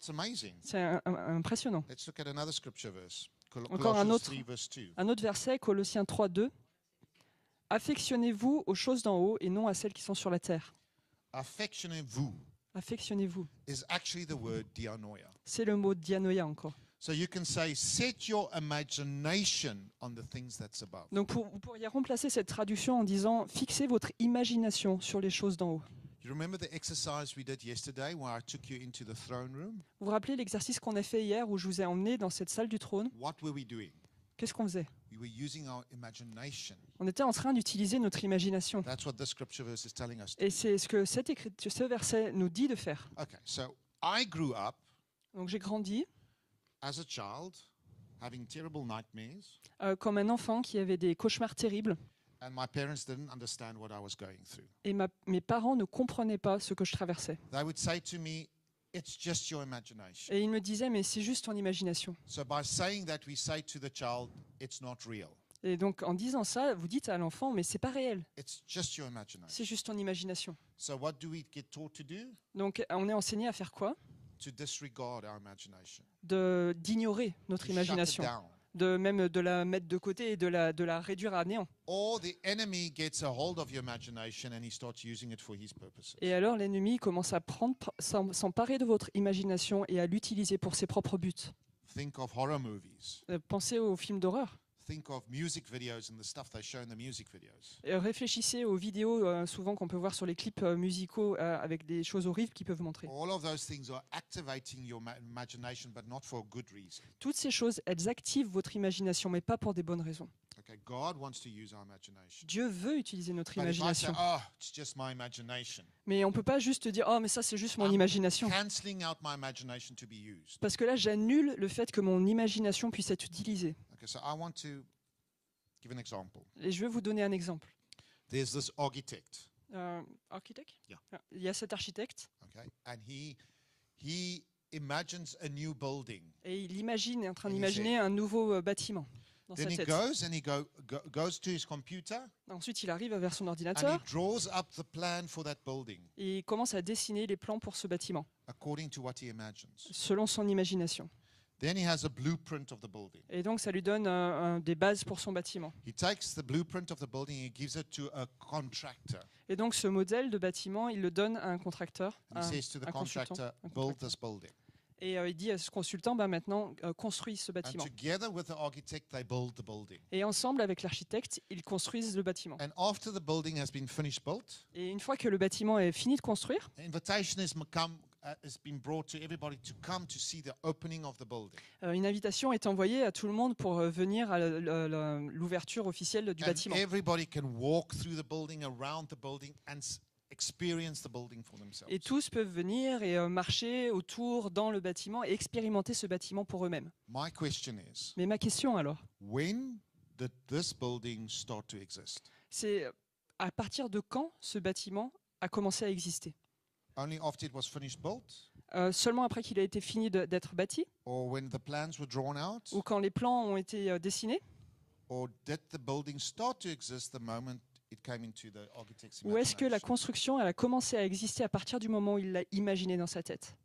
amazing. C'est impressionnant. Let's look at another scripture verse. Encore un Colossians autre. 3 verse 2. Un autre verset, Colossiens 3, 2. Affectionnez-vous aux choses d'en haut et non à celles qui sont sur la terre. Affectionez-vous Affectionnez-vous. is actually the word dianoia. C'est le mot dianoia encore. So you can say, set your imagination on the things that's above. Donc vous pourriez remplacer cette traduction en disant fixez votre imagination sur les choses d'en haut. You remember the exercise we did yesterday where I took you into the throne room? Vous vous rappelez l'exercice qu'on a fait hier où je vous ai emmené dans cette salle du trône? What were we doing? Qu'est-ce qu'on faisait? We were using our imagination. On était en train d'utiliser notre imagination. That's what this scripture verse is telling us. Et c'est ce que ce verset nous dit de faire. Okay, so I grew up Donc j'ai grandi as a child having terrible nightmares, comme un enfant qui avait des cauchemars terribles. and my parents didn't understand what I was going through. Et mes parents ne comprenaient pas ce que je traversais. They would say to me, it's just your imagination. Et ils me disaient, mais c'est juste ton imagination. So by saying that, we say to the child, it's not real. Et donc en disant ça, vous dites à l'enfant, mais c'est pas réel, It's just your imagination. c'est juste ton imagination. So what do we get taught to do? Donc on est enseigné à faire quoi? To disregard our imagination. D'ignorer notre To shut it imagination, down. même de la mettre de côté et de la réduire à néant. Or the enemy gets a hold of your imagination and he starts using it for his purposes. Et alors l'ennemi commence à s'emparer de votre imagination et à l'utiliser pour ses propres buts. Think of horror movies. Pensez aux films d'horreur. Think of music videos and the stuff they show in the music videos. Et réfléchissez aux vidéos souvent qu'on peut voir sur les clips musicaux avec des choses horribles qu'ils peuvent montrer. All of those things are activating your imagination, but not for a good reason. Toutes ces choses, elles activent votre imagination, mais pas pour des bonnes raisons. Okay, God wants to use our imagination. Dieu veut utiliser notre But if I say, imagination. oh, it's just my imagination, Mais on ne peut pas juste dire « Oh, mais ça, c'est juste mon imagination ». cancelling out my imagination to be used. Parce que là, j'annule le fait que mon imagination puisse être utilisée. Okay, so I want to give an example. Et je vais vous donner un exemple. There's this architect, Architecte Yeah. Il y a cet architecte, okay, and he imagines a new building. et il imagine, est en train Et il d'imaginer un nouveau bâtiment dans sa Then he tête. goes and he goes to his computer Ensuite, il arrive vers son and he ordinateur draws up the plan for that building et il commence à dessiner les plans pour ce bâtiment, according to what he imagines. selon son imagination. Then he has a blueprint of the building. Et donc, ça lui donne des bases pour son bâtiment. He takes the blueprint of the building and he gives it to a contractor. Et donc, ce modèle de bâtiment, il le donne à un contracteur, And he says to the un consultant, contractor, un build contracteur. this building. Et il dit à ce consultant, maintenant, construis ce And bâtiment. together with the architect, they build the building. Et ensemble, avec l'architecte, ils construisent le bâtiment. And after the building has been finished built, Et une fois que le bâtiment est fini de construire, an invitation has been brought to everybody to come to see the opening of the building. une invitation est envoyée à tout le monde pour venir à l'ouverture officielle du And bâtiment. everybody can walk through the building, around the building, and experience the building for themselves. Et tous peuvent venir et marcher autour dans le bâtiment et expérimenter ce bâtiment pour eux-mêmes. My question is, Mais ma question alors, when did this building start to exist? c'est à partir de quand ce bâtiment a commencé à exister? Only after it was finished built? Seulement après qu'il a été fini d'être bâti? Or when the plans were drawn out? Ou quand les plans ont été dessinés? Or did the building start to exist the moment it came into the architect's Ou est-ce que la imagination? construction elle a commencé à exister à partir du moment où il l'a imaginé dans sa tête?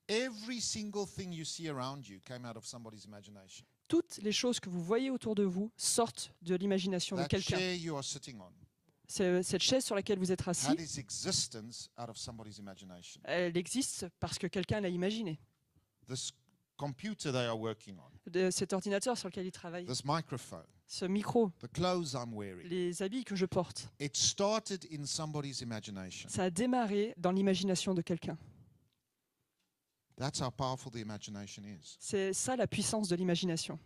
Every single thing you see around you came out of somebody's imagination. Toutes les choses que vous voyez autour de vous sortent de l'imagination de That quelqu'un. chair you are sitting on Cette chaise sur laquelle vous êtes assis, had its existence out of somebody's imagination. elle existe parce que quelqu'un l'a imaginée. This computer they are working on, Cet ordinateur sur lequel il travaille, this microphone, ce micro, the clothes I'm wearing, les habits que je porte, it started in somebody's imagination. ça a démarré dans l'imagination de quelqu'un. That's how powerful the imagination is. C'est ça la puissance de l'imagination.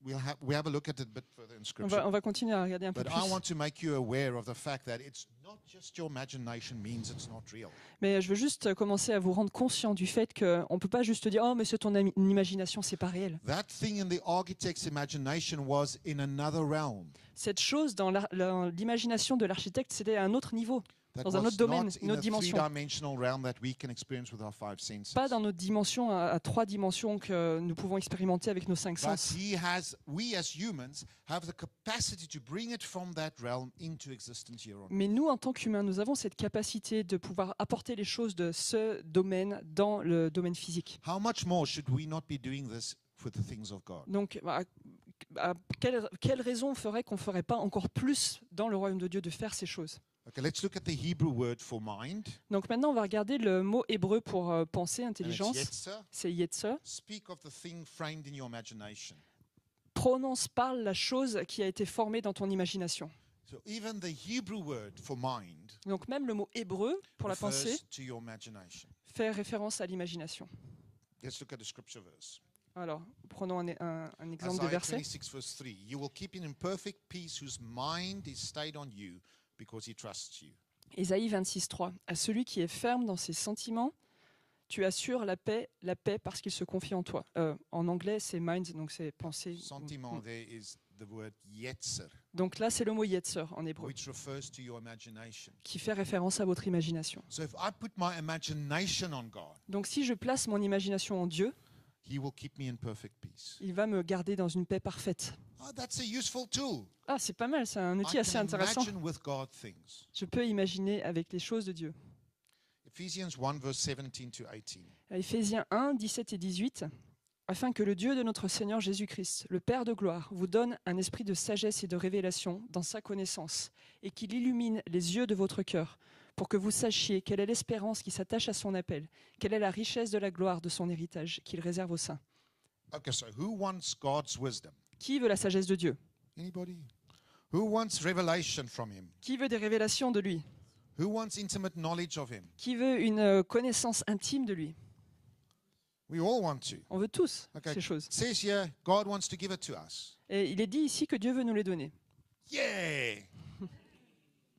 We have a look at it a bit further in On Scripture. va continuer à regarder un peu But plus. I want to make you aware of the fact that it's not just your imagination means it's not real. Mais je veux juste commencer à vous rendre conscient du fait qu'on ne peut pas juste dire « Oh, mais c'est ton imagination, c'est pas réel That thing in the architect's imagination was in another realm. ». Cette chose dans l'imagination de l'architecte, c'était à un autre niveau, That dans un was autre domaine, not une in autre a dimension. three-dimensional realm that we can experience with our five senses. Pas dans notre dimension à 3 dimensions que nous pouvons expérimenter avec nos 5 But sens. we as humans have the capacity to bring it from that realm into existence here on earth. Mais nous, en tant qu'humains, nous avons cette capacité de pouvoir apporter les choses de ce domaine dans le domaine physique. How much more should we not be doing this for the things of God? Donc, quelle raison ferait qu'on ne ferait pas encore plus dans le royaume de Dieu de faire ces choses? Okay, let's look at the Hebrew word for mind. Donc maintenant, on va regarder le mot hébreu pour penser, And it's intelligence. yetzer. C'est yetzer. Speak of the thing framed in your imagination. Prononce, parle la chose qui a été formée dans ton imagination. So even the Hebrew word for mind Donc même le mot hébreu pour la pensée refers to your imagination. fait référence à l'imagination. Let's look at the scripture verse. Alors, prenons un exemple de Isaiah verset. 26 verse 3. You will keep in perfect peace whose mind is stayed on you because he trusts you. Ésaïe 26.3. À celui qui est ferme dans ses sentiments, tu assures la paix parce qu'il se confie en toi. En anglais, c'est mind, donc c'est pensée. Sentiment there is the word yetzer, Donc là, c'est le mot yetzer en hébreu, which refers to your imagination. qui fait référence à votre imagination. So if I put my imagination on God, Donc si je place mon imagination en Dieu, he will keep me in perfect peace. il va me garder dans une paix parfaite. Oh, that's a useful tool. Ah, c'est pas mal, c'est un outil I assez can intéressant. imagine with God things. Je peux imaginer avec les choses de Dieu. Ephesians 1 verse 17 to 18. À Éphésiens 1, 17 et 18, afin que le Dieu de notre Seigneur Jésus-Christ, le Père de gloire, vous donne un esprit de sagesse et de révélation dans sa connaissance, et qu'il illumine les yeux de votre cœur, pour que vous sachiez quelle est l'espérance qui s'attache à son appel, quelle est la richesse de la gloire de son héritage qu'il réserve aux saints. Okay, so who wants God's wisdom? Qui veut la sagesse de Dieu? Anybody? Who wants revelation from him? Qui veut des révélations de lui? Who wants intimate knowledge of him? Qui veut une connaissance intime de lui? We all want to. On veut tous Okay. ces choses. It says here, God wants to give it to us. Et il est dit ici que Dieu veut nous les donner. Yeah!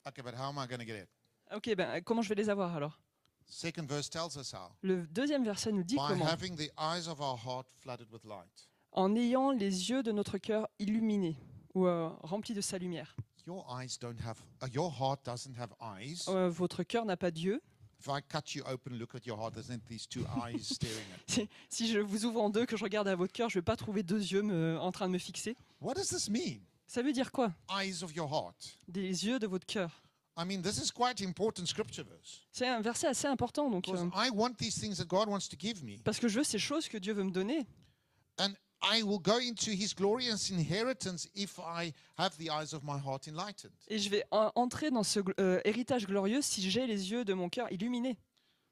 Okay, but how am I going to get it? Ok, ben comment je vais les avoir alors? Second verse tells us how. Le deuxième verset nous dit By comment. having the eyes of our heart flooded with light. En ayant les yeux de notre cœur illuminés ou remplis de sa lumière. Your eyes don't have, your heart doesn't have eyes. Votre cœur n'a pas d'yeux. If I cut you open, look at your heart, there's these two eyes staring at you. Si je vous ouvre en deux, que je regarde à votre cœur, je ne vais pas trouver deux yeux en train de me fixer. What does this mean? Ça veut dire quoi? Eyes of your heart. Des yeux de votre cœur. I mean, this is quite important scripture verse. C'est un verset assez important, donc, Because I want these things that God wants to give me. parce que je veux ces choses que Dieu veut me donner. And I will go into his glorious inheritance if I have the eyes of my heart enlightened. Et je vais entrer dans ce héritage glorieux si j'ai les yeux de mon cœur illuminés.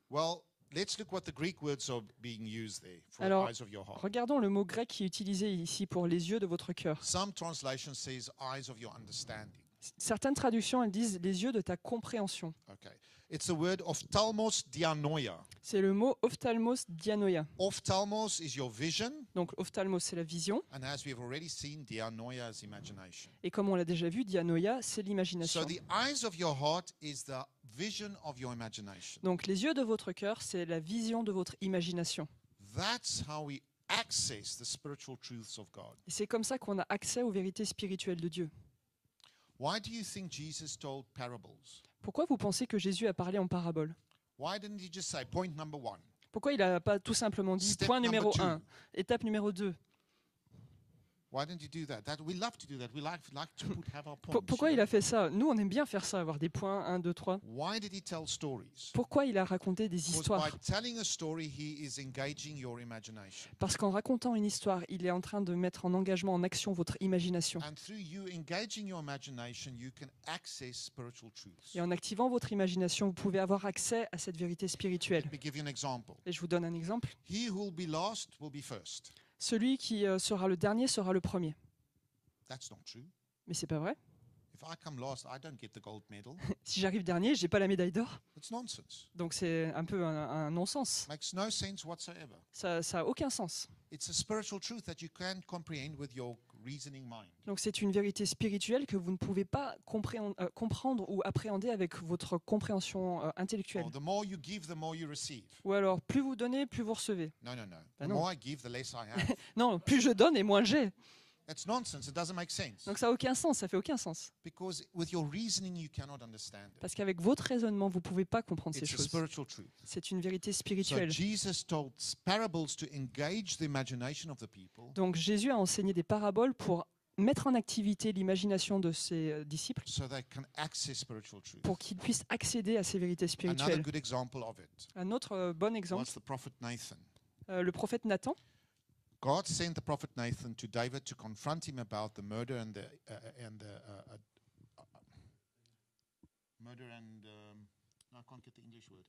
Well, let's look what the Greek words are being used there for Alors, eyes of your heart. regardons le mot grec qui est utilisé ici pour les yeux de votre cœur. Some translation says eyes of your understanding. Certaines traductions, elles disent les yeux de ta compréhension. Okay. It's the word ophthalmos dianoia. C'est le mot ophtalmos dianoia. Ophthalmos is your vision, Donc ophtalmos, c'est la vision. and as we've already seen, dianoia is imagination. Et comme on l'a déjà vu, dianoia, c'est l'imagination. So the eyes of your heart is the vision of your imagination. Donc les yeux de votre cœur, c'est la vision de votre imagination. That's how we access the spiritual truths of God. Et c'est comme ça qu'on a accès aux vérités spirituelles de Dieu. Why do you think Jesus told parables? Pourquoi vous pensez que Jésus a parlé en parabole? Why didn't he just say point number 1? Pourquoi il n'a pas tout simplement dit Step point number numéro two. 1, étape numéro 2? Why didn't he do that? We love to do that. We like to have our points. Pourquoi you il know? a fait ça? Nous, on aime bien faire ça, avoir des points 1, 2, 3. Why did he tell stories? Pourquoi il a raconté des Because histoires? by telling a story, he is engaging your imagination. Parce qu'en racontant une histoire, il est en train de mettre en engagement, en action votre imagination. And through you engaging your imagination, you can access spiritual truths. Et en activant votre imagination, vous pouvez avoir accès à cette vérité spirituelle. Let me give you an example. Et je vous donne un exemple. He who will be last will be first. Celui qui sera le dernier sera le premier. That's not true. Mais c'est pas vrai. If If I come last, I don't get the gold medal. Si j'arrive dernier, j'ai pas la médaille d'or. It's nonsense. Donc c'est un peu un non-sens. Makes no sense whatsoever. Ça a aucun sens. It's a spiritual truth that you can't comprehend with your reasoning mind. Donc c'est une vérité spirituelle que vous ne pouvez pas comprendre ou appréhender avec votre compréhension intellectuelle. Or the more you give, the more you receive. Ou alors, plus vous donnez, plus vous recevez. No. Bah The non. more I give, the less I have. Non, plus je donne et moins j'ai. That's nonsense. It doesn't make sense. Donc ça n'a aucun sens, ça fait aucun sens. Because with your reasoning, you cannot understand it. Parce qu'avec votre raisonnement, vous ne pouvez pas comprendre ces It's a choses. spiritual truth. C'est une vérité So spirituelle. Jesus told parables to engage the imagination of the people Donc Jésus a enseigné des paraboles pour mettre en activité l'imagination de ses disciples, so they can access spiritual truth. pour qu'ils puissent accéder à ces vérités Another spirituelles. good example of it Un autre bon exemple, was the prophet Nathan. le prophète Nathan. God sent the prophet Nathan to David to confront him about the murder and no, I can't get the English word.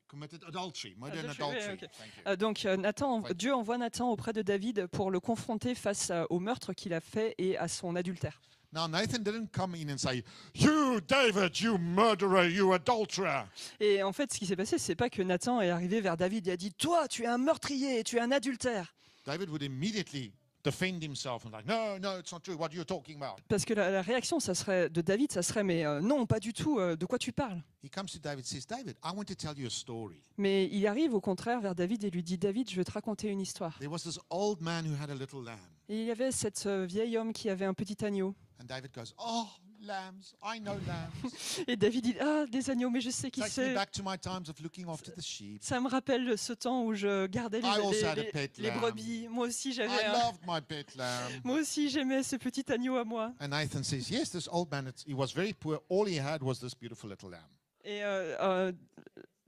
Committed adultery, murder and Adultery, adultery. okay. Thank you. Donc Dieu envoie Nathan auprès de David pour le confronter face au meurtre qu'il a fait et à son adultère. Now Nathan didn't come in and say, "You, David, you murderer, you adulterer." Et en fait, ce qui s'est passé, c'est pas que Nathan est arrivé vers David et a dit « Toi, tu es un meurtrier, tu es un adultère ». David would immediately defend himself and like, no, it's not true. What are you talking about? Parce que la réaction de David, ça serait « Mais non, pas du tout, de quoi tu parles ?» He comes to David and says, David, I want to tell you a story. Mais il arrive au contraire vers David et lui dit « David, je vais te raconter une histoire. There was this old man who had a little lamb. » Et il y avait cet vieil homme qui avait un petit agneau. And David goes, oh, lambs, I know lambs. Et David dit « Ah, des agneaux, mais je sais qui Takes me c'est. back to my times of looking after the sheep. Ça me rappelle ce temps où je gardais I also had a pet les lamb. brebis. Moi aussi, j'avais I loved my pet lamb. Moi aussi, j'aimais ce petit agneau à moi. » And Nathan says, yes, this old man, he was very poor. All he had was this beautiful little lamb. Et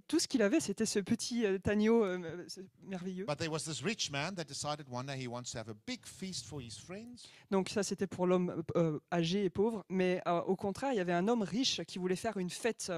tout ce qu'il avait, c'était ce petit agneau merveilleux. But there was this rich man that decided one day he wants to have a big feast for his friends. Donc ça, c'était pour l'homme âgé et pauvre. Mais au contraire, il y avait un homme riche qui voulait faire une fête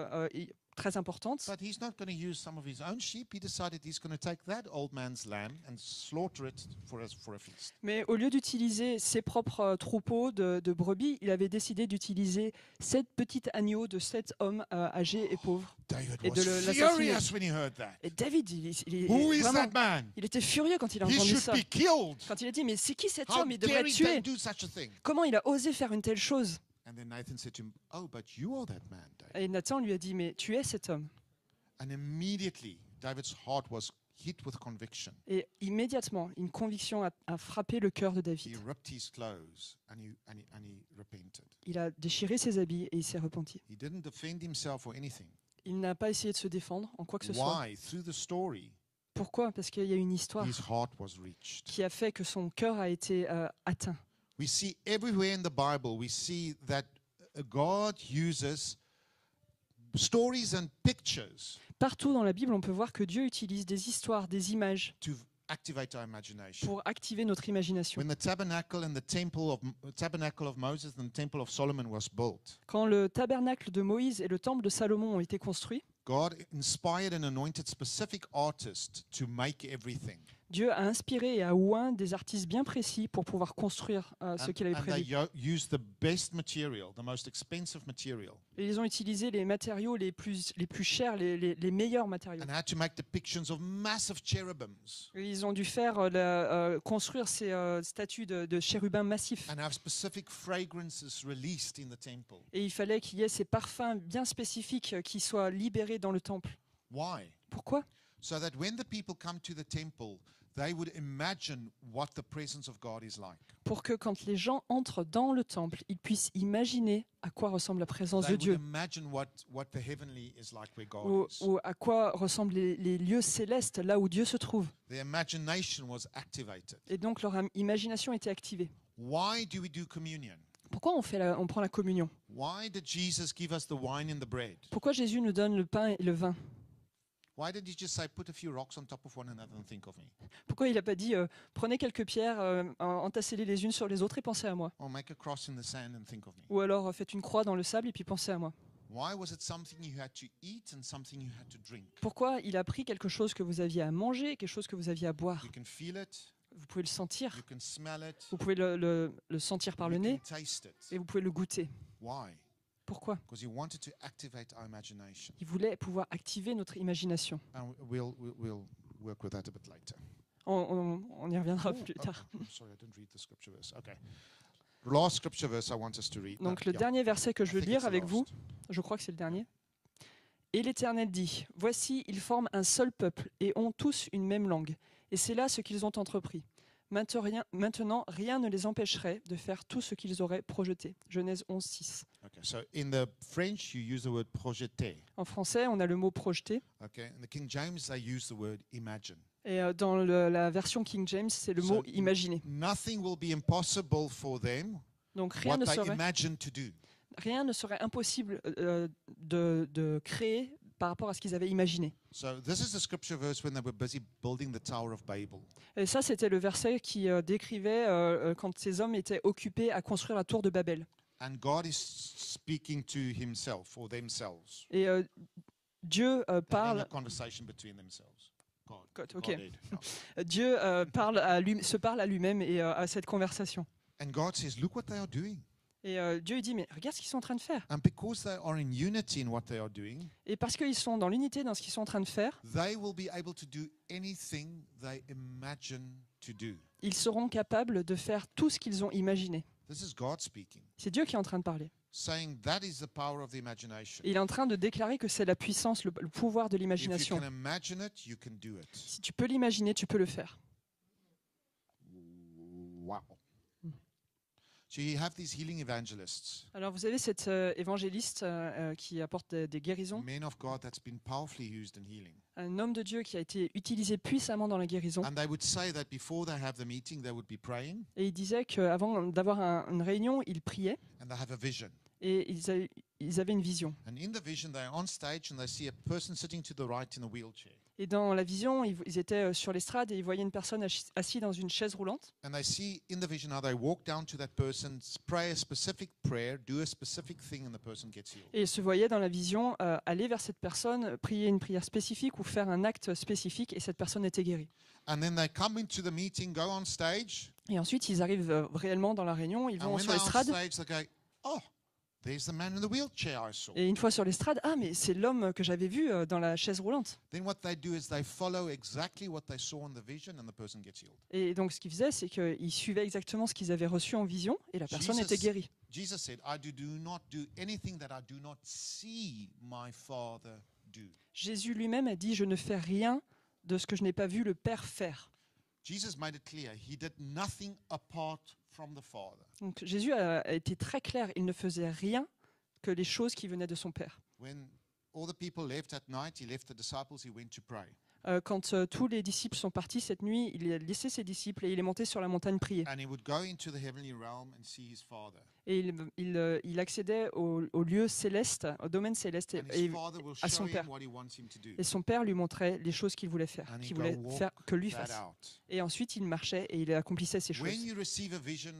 très importante. But he's not going to use some of his own sheep. He decided he's going to take that old man's lamb and slaughter it for a feast. Mais au lieu d'utiliser ses propres troupeaux de brebis, il avait décidé d'utiliser 7 petits agneaux de 7 hommes âgés et pauvres. David Et was de l'assassiner. furious when he heard that. Et David, il Who is vraiment, that man? il était furieux quand il a He entendu should ça. be killed. Quand il a dit, mais c'est qui cet How homme? Il devrait dare être he tué. do such a thing? Comment il a osé faire une telle chose? And then Nathan said to him, oh, but you are that man, David. Et Nathan lui a dit, mais tu es cet homme. And immediately David's heart was hit with conviction. Et immédiatement, une conviction a frappé le cœur de He David. ripped his clothes and he repented. Il a déchiré ses habits et il s'est repenti. He didn't defend himself or anything. Il n'a pas essayé de se défendre en quoi que ce soit. Why? Through the story, Pourquoi? Parce qu'il y a une histoire his heart was reached. qui a fait que son cœur a été atteint. We see everywhere in the Bible, we see that God uses stories and pictures Partout dans la Bible, on peut voir que Dieu utilise des histoires, des images to activate our imagination. pour activer notre imagination. When the tabernacle of Moses and the temple of Solomon was built, Quand le tabernacle de Moïse et le temple de Salomon ont été construits, God inspired and anointed specific artists to make everything. Dieu a inspiré et a oint des artistes bien précis pour pouvoir construire ce qu'il avait And they prévu. used the best material, the most expensive material, Et ils ont utilisé les matériaux les plus chers, les meilleurs matériaux. and had to make depictions of massive cherubims Et ils ont dû faire construire ces statues de chérubins massifs. and have specific fragrances released in the temple. Et il fallait qu'il y ait ces parfums bien spécifiques qui soient libérés dans le temple. Why? Pourquoi? So that when the people come to the temple, they would imagine what the presence of God is like. Pour que quand les gens entrent dans le temple, ils puissent imaginer à quoi ressemble la présence They de would Dieu, imagine what the heavenly is like where God is. ou à quoi ressemblent les lieux célestes, là où Dieu se trouve. Their imagination was activated. Et donc leur imagination était activée. Why do we do communion? Pourquoi on prend la communion? Why did Jesus give us the wine and the bread? Pourquoi Jésus nous donne le pain et le vin? Why did he just say, put a few rocks on top of one another and think of me? Pourquoi il n'a pas dit prenez quelques pierres, entassez-les les unes sur les autres et pensez à moi? Or make a cross in the sand and think of me? Ou alors faites une croix dans le sable et puis pensez à moi? Why was it something you had to eat and something you had to drink? Pourquoi il a pris quelque chose que vous aviez à manger et quelque chose que vous aviez à boire? You can feel it, Vous pouvez le sentir, you can smell it, vous pouvez le sentir par le you nez can taste it. et vous pouvez le goûter. Why? Pourquoi? Because he wanted to activate our imagination. Il voulait pouvoir activer notre imagination. And we'll work with that a bit later. On y reviendra plus Oh, tard. I'm sorry, I didn't read the scripture verse. Okay. The last scripture verse I want us to read. Donc No, le yeah. dernier verset que je I veux think lire it's the avec vous, last. je crois que c'est le dernier. Et l'Éternel dit, voici, ils forment un seul peuple et ont tous une même langue. Et c'est là ce qu'ils ont entrepris. Maintenant, rien ne les empêcherait de faire tout ce qu'ils auraient projeté. Genèse 11, 6. Okay. So in the French, you use the word projeter. En français, on a le mot projeté. Okay. In the King James, they use the word imagine. Et dans la version King James, c'est le mot So, imaginer. Nothing will be impossible for them Donc what they imagine to do. rien ne serait impossible de créer par rapport à ce qu'ils avaient imaginé. So this is the scripture verse when they were busy building the Tower of Babel. Et ça, c'était le verset qui décrivait quand ces hommes étaient occupés à construire la tour de Babel. And God is speaking to himself or themselves. Et Dieu Having a parle. conversation between themselves. God. Ok. Godhead, yeah. Dieu se parle à lui-même et à cette conversation. And God says, look what they are doing. Et Dieu il dit, mais regarde ce qu'ils sont en train de faire. And because they are in unity in what they are doing, Et parce qu'ils sont dans l'unité dans ce qu'ils sont en train de faire, they will be able to do anything they imagine to do. ils seront capables de faire tout ce qu'ils ont imaginé. This is God speaking, C'est Dieu qui est en train de parler. saying that is the power of the imagination. Et il est en train de déclarer que c'est la puissance, le pouvoir de If you l'imagination. can imagine it, you can do it. Si tu peux l'imaginer, tu peux le faire. Wow. So you have these healing evangelists, Alors vous avez cet évangéliste qui apporte des guérisons, men of God that's been powerfully used in healing. un homme de Dieu qui a été utilisé puissamment dans la guérison. And they would say that before they have the meeting, they would be praying Et il disait qu'avant d'avoir une réunion, ils priaient and they have a vision. et ils avaient une vision. And in the vision, they're on stage and they see a person sitting to the right in a wheelchair. Et dans la vision, ils étaient sur l'estrade et ils voyaient une personne assise dans une chaise roulante. And they see in the vision how they walk down to that person, pray a specific prayer, do a specific thing, and the person gets healed. Et ils se voyaient dans la vision aller vers cette personne, prier une prière spécifique ou faire un acte spécifique et cette personne était guérie. And then they come into the meeting, go on stage, Et ensuite, ils arrivent réellement dans la réunion, ils and vont when sur they're on l'estrade. stage, they go, oh, there's the man in the wheelchair I saw. Et une fois sur l'estrade, ah mais c'est l'homme que j'avais vu dans la chaise roulante. Then what they do is they follow exactly what they saw in the vision, and the person gets healed. Et donc ce qu'ils faisaient, c'est qu'ils suivaient exactement ce qu'ils avaient reçu en vision et la personne Jesus- était guérie. Jesus said, I do not do anything that I do not see my Father do. Jésus lui-même a dit, je ne fais rien de ce que je n'ai pas vu le Père faire. Jesus made it clear he did nothing apart from the Father. Donc Jésus a été très clair, il ne faisait rien que les choses qui venaient de son Père. When all the people left at night, he left the disciples, he went to pray. Quand tous les disciples sont partis cette nuit, il a laissé ses disciples et il est monté sur la montagne prier. And he would go into the heavenly realm and see his Father. Et il accédait au lieu céleste, au domaine céleste, And his et Father will à show son him Père. what he wants him to do. Et son Père lui montrait les choses qu'il voulait faire, And he qu'il go voulait walk faire que lui that fasse. out. Et ensuite, il marchait et il accomplissait ces When choses. you receive a vision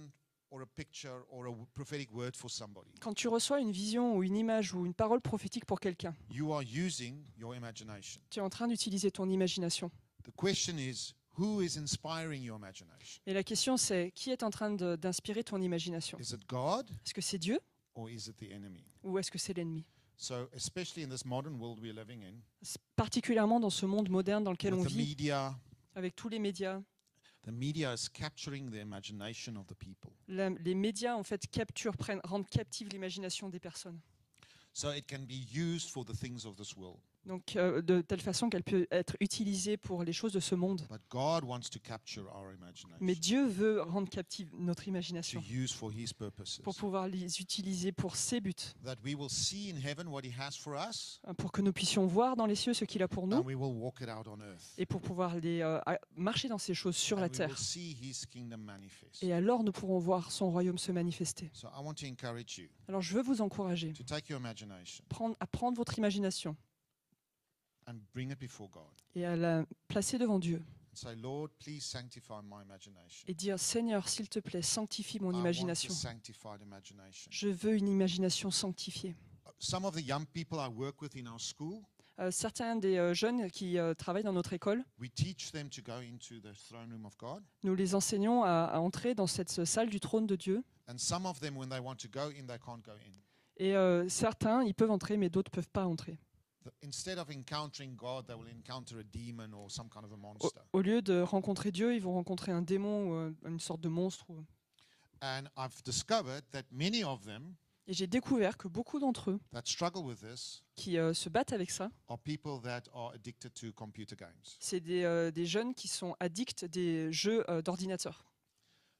or a picture or a prophetic word for somebody, Quand tu reçois une vision ou une image ou une parole prophétique pour quelqu'un, you are using your imagination. tu es en train d'utiliser ton imagination. The question is, who is inspiring your imagination? Et la question, c'est qui est en train d'inspirer ton imagination? Is it God Est-ce que c'est Dieu or is it the enemy? ou est-ce que c'est l'ennemi? So, especially in this modern world we're living in, Particulièrement dans ce monde moderne dans lequel on with the vit, media, avec tous les médias. the media is capturing the imagination of the people. Les médias, en fait, rendent captive l'imagination des personnes. So it can be used for the things of this world. Donc, de telle façon qu'elle peut être utilisée pour les choses de ce monde. But God wants to capture our imagination Mais Dieu veut rendre captive notre to imagination use for His purposes. pour pouvoir les utiliser pour ses buts, That we will see in heaven what He has for us, pour que nous puissions voir dans les cieux ce qu'il a pour and nous we will walk it out on earth. et pour pouvoir marcher dans ces choses sur And la we will terre. see His kingdom manifest. Et alors nous pourrons voir son royaume se manifester. So I want to encourage you Alors je veux vous encourager to take your imagination à prendre votre imagination and bring it before God. et à la placer devant Dieu And say, Lord, please sanctify my imagination. et dire Seigneur, s'il te plaît, sanctifie mon I want a imagination. sanctified imagination. Je veux une imagination sanctifiée. Some of the young people I work with in our school, Certains des jeunes qui travaillent dans notre école, we teach them to go into the throne room of God. nous les enseignons à entrer dans cette salle du trône de Dieu. And some of them, when they want to go in, they can't go in. Et certains, ils peuvent entrer, mais d'autres ne peuvent pas entrer. Instead of encountering God, they will encounter a demon or some kind of a monster. Au lieu de rencontrer Dieu, ils vont rencontrer un démon ou une sorte de monstre. And I've discovered that many of them Et j'ai découvert que beaucoup d'entre eux that struggle with this qui se battent avec ça, are people that are addicted to computer games. c'est des jeunes qui sont addicts des jeux d'ordinateur.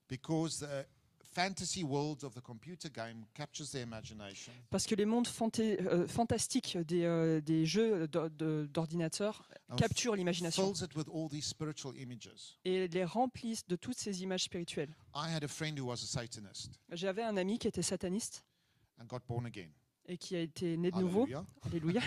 Because the fantasy world of the computer game captures their imagination. Parce que les mondes fantastiques des jeux d'ordinateur and capturent l'imagination fills it with all these spiritual images. et les remplissent de toutes ces images spirituelles. I had a friend who was a Satanist J'avais un ami qui était sataniste and got born again. et qui a été né de nouveau. Hallelujah. Alléluia.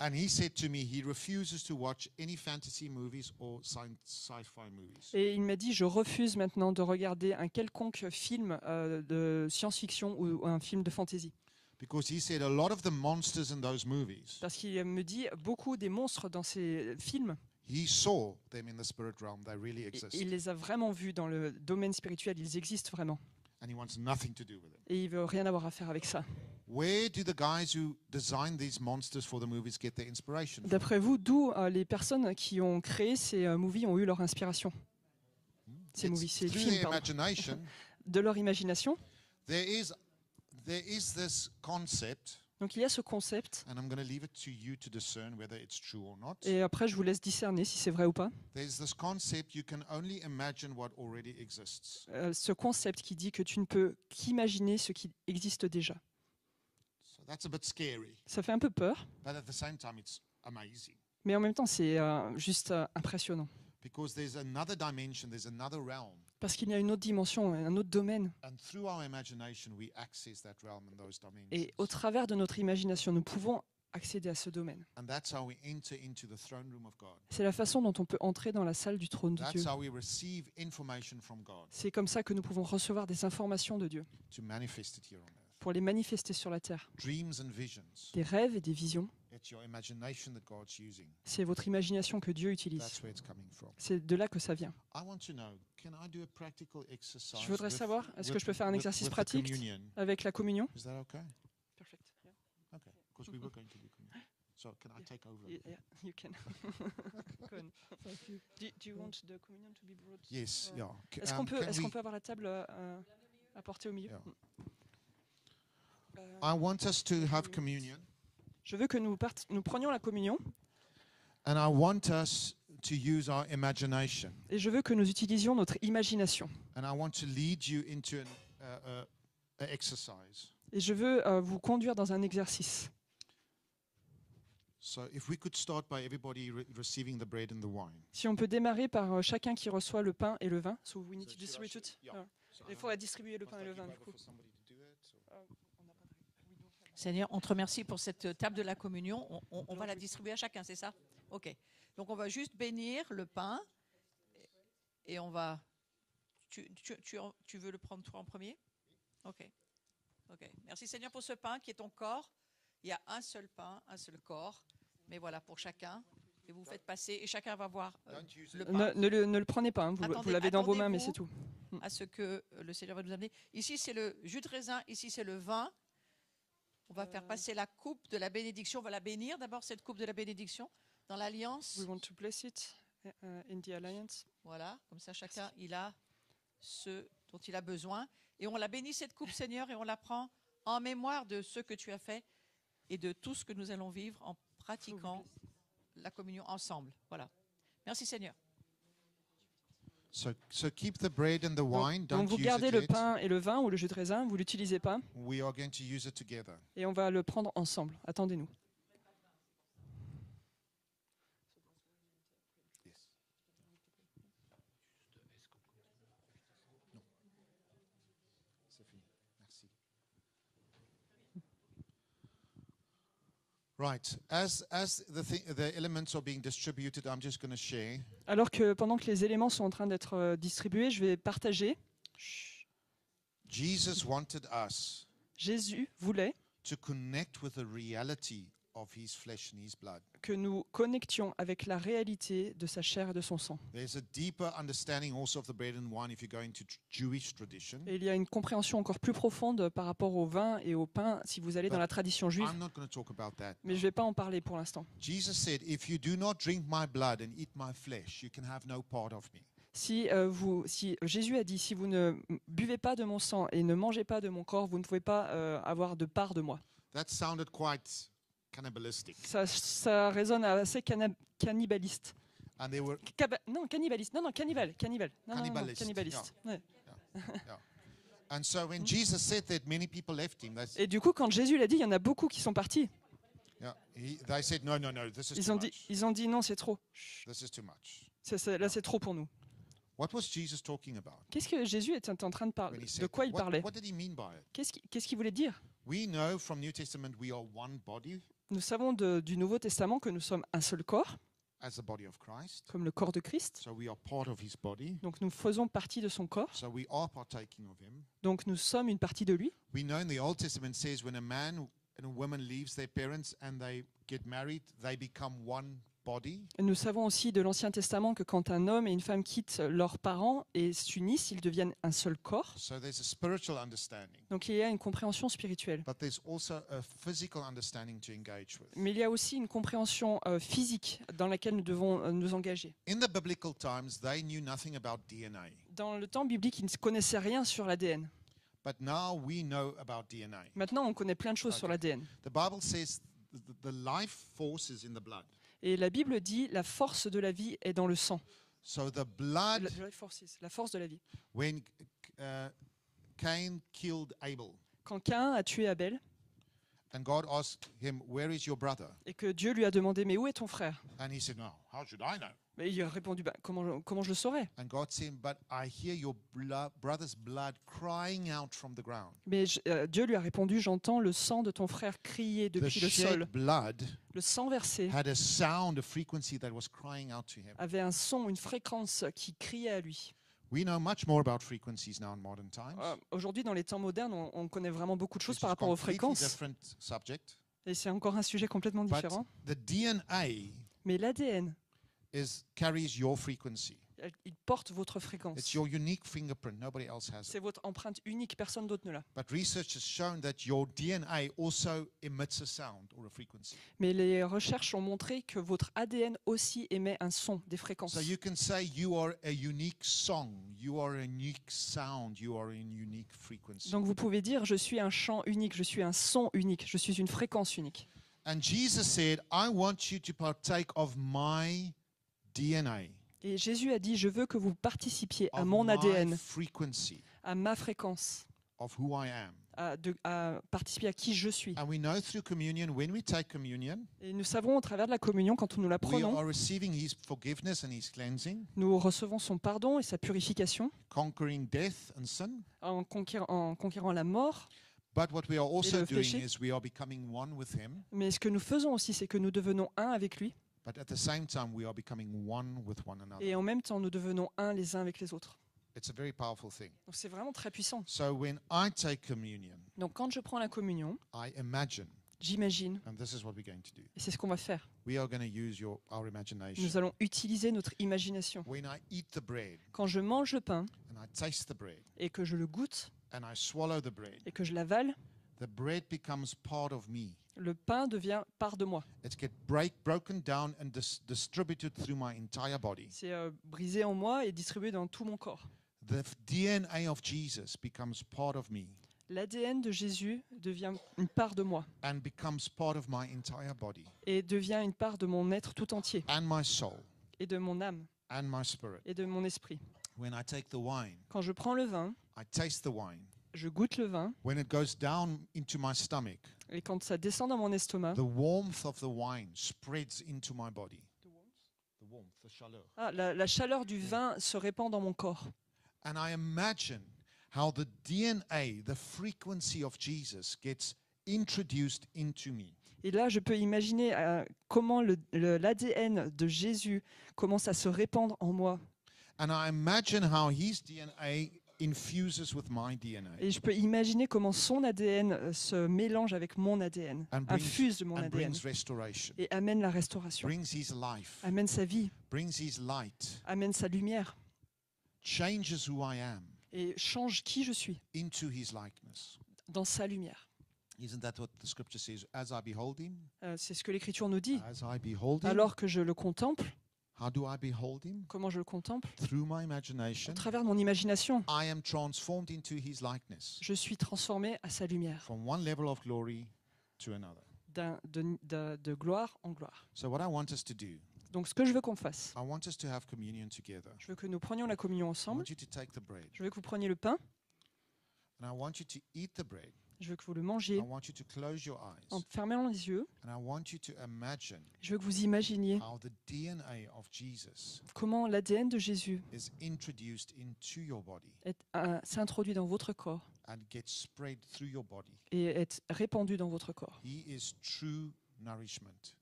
And he said to me he refuses to watch any fantasy movies or sci-fi movies. Et il m'a dit, je refuse maintenant de regarder un quelconque film de science-fiction ou un film de fantasy. Because he said a lot of the monsters in those movies, Parce qu'il me dit, beaucoup des monstres dans ces films, he saw them in the spirit realm. They really il exist. les a vraiment vus dans le domaine spirituel, ils existent vraiment. And he wants nothing to do with them. Et il veut rien avoir à faire avec ça. Where do the guys who design these monsters for the movies get their inspiration from? D'après vous, d'où les personnes qui ont créé ces movies ont eu leur inspiration? Ces It's movies, ces through films, their pardon. imagination. De leur imagination. There is this concept, Donc il y a ce concept, and I'm going to leave it to you to discern whether it's true or not. et après je vous laisse discerner si c'est vrai ou pas. There's this concept you can only imagine what already exists. Ce concept qui dit que tu ne peux qu'imaginer ce qui existe déjà. So that's a bit scary, Ça fait un peu peur, but at the same time it's amazing mais en même temps c'est juste impressionnant. because there's another dimension, there's another realm, Parce qu'il y a une autre dimension, un autre domaine. and through our imagination we access that realm and those dimensions. Et au travers de notre imagination, nous pouvons accéder à ce domaine. And that's how we enter into the throne room of God. C'est la façon dont on peut entrer dans la salle du trône de Dieu. That's how we receive information from God C'est comme ça que nous pouvons recevoir des informations de Dieu to manifest it here on earth. pour les manifester sur la terre. Dreams and visions. Des rêves et des visions, It's your imagination that God's using. c'est votre imagination que Dieu utilise. That's where it's coming from. C'est de là que ça vient. I want to know, can I do a practical exercise? Je voudrais with- savoir, est-ce que with- je peux faire un with- exercice with the pratique communion? avec la communion? Is that okay? Perfect. Okay, because we were going to do communion. So can I take over? Yeah, you can. Go on. Do you want the communion to be brought? Yes, yeah. Est-ce can qu'on we- peut avoir la table apportée au milieu? Yeah. I want us to have communion, Je veux que nous prenions la communion and I want us to use our imagination, et je veux que nous utilisions notre imagination. and I want to lead you into an exercise. Et je veux vous conduire dans un exercice. So if we could start by everybody receiving the bread and the wine. Si on peut démarrer par chacun qui reçoit le pain et le vin. So we need to distribute it. Yeah. Il faut distribuer le pain et le vin du coup. Seigneur, on te remercie pour cette table de la communion. On va la distribuer à chacun, c'est ça? OK. Donc, on va juste bénir le pain et on va... Tu veux le prendre toi en premier? OK. OK. Merci Seigneur pour ce pain qui est ton corps. Il y a un seul pain, un seul corps. Mais voilà, pour chacun. Et vous faites passer et chacun va voir le pain. Ne le prenez pas, hein, vous l'avez dans vos mains, mais c'est tout. À ce que le Seigneur va nous amener. Ici, c'est le jus de raisin. Ici, c'est le vin. On va faire passer la coupe de la bénédiction. On va la bénir d'abord, cette coupe de la bénédiction, dans l'alliance. We want to bless it in the alliance. Voilà, comme ça, chacun, il a ce dont il a besoin. Et on la bénit, cette coupe, Seigneur, et on la prend en mémoire de ce que tu as fait et de tout ce que nous allons vivre en pratiquant la communion ensemble. Voilà. Merci, Seigneur. So keep the bread and the wine. Donc Don't vous use gardez it le yet. pain et le vin ou le jus de raisin, vous l'utilisez pas, We are going to use it together. et on va le prendre ensemble. Attendez-nous. Yes. Non. Sophie, merci. Right. As the elements are being distributed, I'm just going to share. Alors que pendant que les éléments sont en train d'être distribués, je vais partager. Jesus wanted us Jésus voulait to connect with the reality of his flesh and his blood. que nous connections avec la réalité de sa chair et de son sang. There's a deeper understanding also of the bread and wine if you go into Jewish tradition. Et il y a une compréhension encore plus profonde par rapport au vin et au pain si vous allez dans la tradition juive, I'm not going to talk about that. mais je ne vais pas en parler pour l'instant. Jesus said, if you do not drink my blood and eat my flesh, you can have no part of me. Si Jésus a dit, si vous ne buvez pas de mon sang et ne mangez pas de mon corps, vous ne pouvez pas avoir de part de moi. That sounded quite cannibalistic. Ça résonne assez cannibaliste. And they were Non, cannibaliste. Non, cannibale. Non, Cannibaliste, cannibaliste. Ouais. And so when Jesus said that, many people left him. Et du coup, quand Jésus l'a dit, il y en a beaucoup qui sont partis. They said, no, this is Ils too ont dit, much. ils ont dit non, c'est trop. This is too much. Là, c'est trop pour nous. What was Jesus talking about Qu'est-ce que Jésus était en train de parler? when he De said quoi that? il parlait? What did he mean by it? Qu'est-ce qu'il voulait dire? We know from New Testament we are one body Nous savons du Nouveau Testament que nous sommes un seul corps, as the body of Christ. comme le corps de Christ. So we are part of his body. Donc nous faisons partie de son corps. So we are partaking of him. Donc nous sommes une partie de lui. We know in the Old Testament says when a man and a woman leaves their parents and they get married, they become one body. Nous savons aussi de l'Ancien Testament que quand un homme et une femme quittent leurs parents et s'unissent, ils deviennent un seul corps. So there's a spiritual understanding. Donc il y a une compréhension spirituelle. But there's also a physical understanding to engage with. Mais il y a aussi une compréhension physique dans laquelle nous devons nous engager. In the biblical times, they knew nothing about DNA. Dans le temps biblique, ils ne connaissaient rien sur l'ADN. But now we know about DNA. Maintenant, on connaît plein de choses sur l'ADN. The Bible says the life force is in the blood. Et la Bible dit la force de la vie est dans le sang. So the blood, La force de la vie. when Cain killed Abel, Quand Caïn a tué Abel and God asked him, "Where is your brother?" et que Dieu lui a demandé mais où est ton frère? And he said, "No, how should I know?" Et il a répondu comment je le saurais? And God said, "But I hear your brother's blood crying out from the ground." Mais Dieu lui a répondu j'entends le sang de ton frère crier The depuis le sol. shed blood Le sang versé had a sound, a frequency that was crying out to him. avait un son, une fréquence qui criait à lui. We know much more about frequencies now in modern times. Aujourd'hui, dans les temps modernes, on connaît vraiment beaucoup de choses Which par is rapport aux completely fréquences. different subject. Et c'est encore un sujet complètement But différent. the DNA Mais l'ADN, carries your frequency. il porte votre It's fréquence. your unique fingerprint. Nobody else has C'est it. votre empreinte unique, personne d'autre ne l'a. But research has shown that your DNA also emits a sound or a frequency. Mais les recherches ont montré que votre ADN aussi émet un son, des fréquences. So you can say you are a unique song, you are a unique sound, you are a unique frequency. Donc vous pouvez dire je suis un chant unique, je suis un son unique, je suis une fréquence unique. And Jesus said, I want you to partake of my DNA, Et Jésus a dit je veux que vous participiez à of mon my ADN, frequency, à ma fréquence, of who I am. à participer à qui je suis. And we know through communion, when we take communion, Et nous savons au travers de la communion, quand nous la we prenons, are receiving his forgiveness and his cleansing, nous recevons son pardon et sa purification conquering death and sin. en conquérant la mort. But what we are also le doing péché. is we are becoming one with him. Mais ce que nous faisons aussi, c'est que nous devenons un avec lui. But at the same time, we are becoming one with one another. Et en même temps, nous devenons un les uns avec les autres. It's a very powerful thing. Donc c'est vraiment très puissant. So when I take communion, Donc quand je prends la communion, I imagine, j'imagine, and this is what we're going to do. et c'est ce qu'on va faire, We are going to use our imagination. nous allons utiliser notre imagination. When I eat the bread Quand je mange le pain and I taste the bread et que je le goûte and I swallow the bread, et que je l'avale, the bread becomes part of me. le pain devient part de moi. It gets broken down and distributed through my entire body. C'est brisé en moi et distribué dans tout mon corps. The DNA of Jesus becomes part of me L'ADN de Jésus devient une part de moi and becomes part of my entire body et devient une part de mon être tout entier and my soul et de mon âme and my spirit. et de mon esprit. When I take the wine, Quand je prends le vin, I taste the wine. je goûte le vin When it goes down into my stomach, et quand ça descend dans mon estomac, the warmth of the wine spreads into my body. The warmth, the chaleur. la chaleur du vin se répand dans mon corps. And I imagine how the DNA, the frequency of Jesus, gets introduced into me. Et là, je peux imaginer comment l'ADN de Jésus commence à se répandre en moi. And I imagine how his DNA infuses with my DNA Et je peux imaginer comment son ADN se mélange avec mon ADN, and infuse mon and ADN brings restoration, et amène la restauration, brings his life, amène sa vie, brings his light, amène sa lumière changes who I am et change qui je suis into his likeness. dans sa lumière. Isn't that what the scripture says? As I behold him, C'est ce que l'Écriture nous dit. as I behold him, Alors que je le contemple, how do I behold him? comment je le contemple? Through my Au imagination, travers de mon imagination, I am transformed into his likeness je suis transformé à sa lumière, from one level of glory to another. de gloire en gloire. So what I want us to do, Donc ce que je veux qu'on fasse, I want us to have communion together. je veux que nous prenions la communion I ensemble, want you to take the bread, je veux que vous preniez le pain, and I want you to eat the bread. je veux que vous le I mangiez want you to close your en eyes, fermant les yeux, and I want you to imagine je veux que vous imaginiez how the DNA of Jesus comment l'ADN de Jésus is introduced into your body s'introduit dans votre corps and gets spread through your body. et est répandu dans votre corps. He is true nourishment.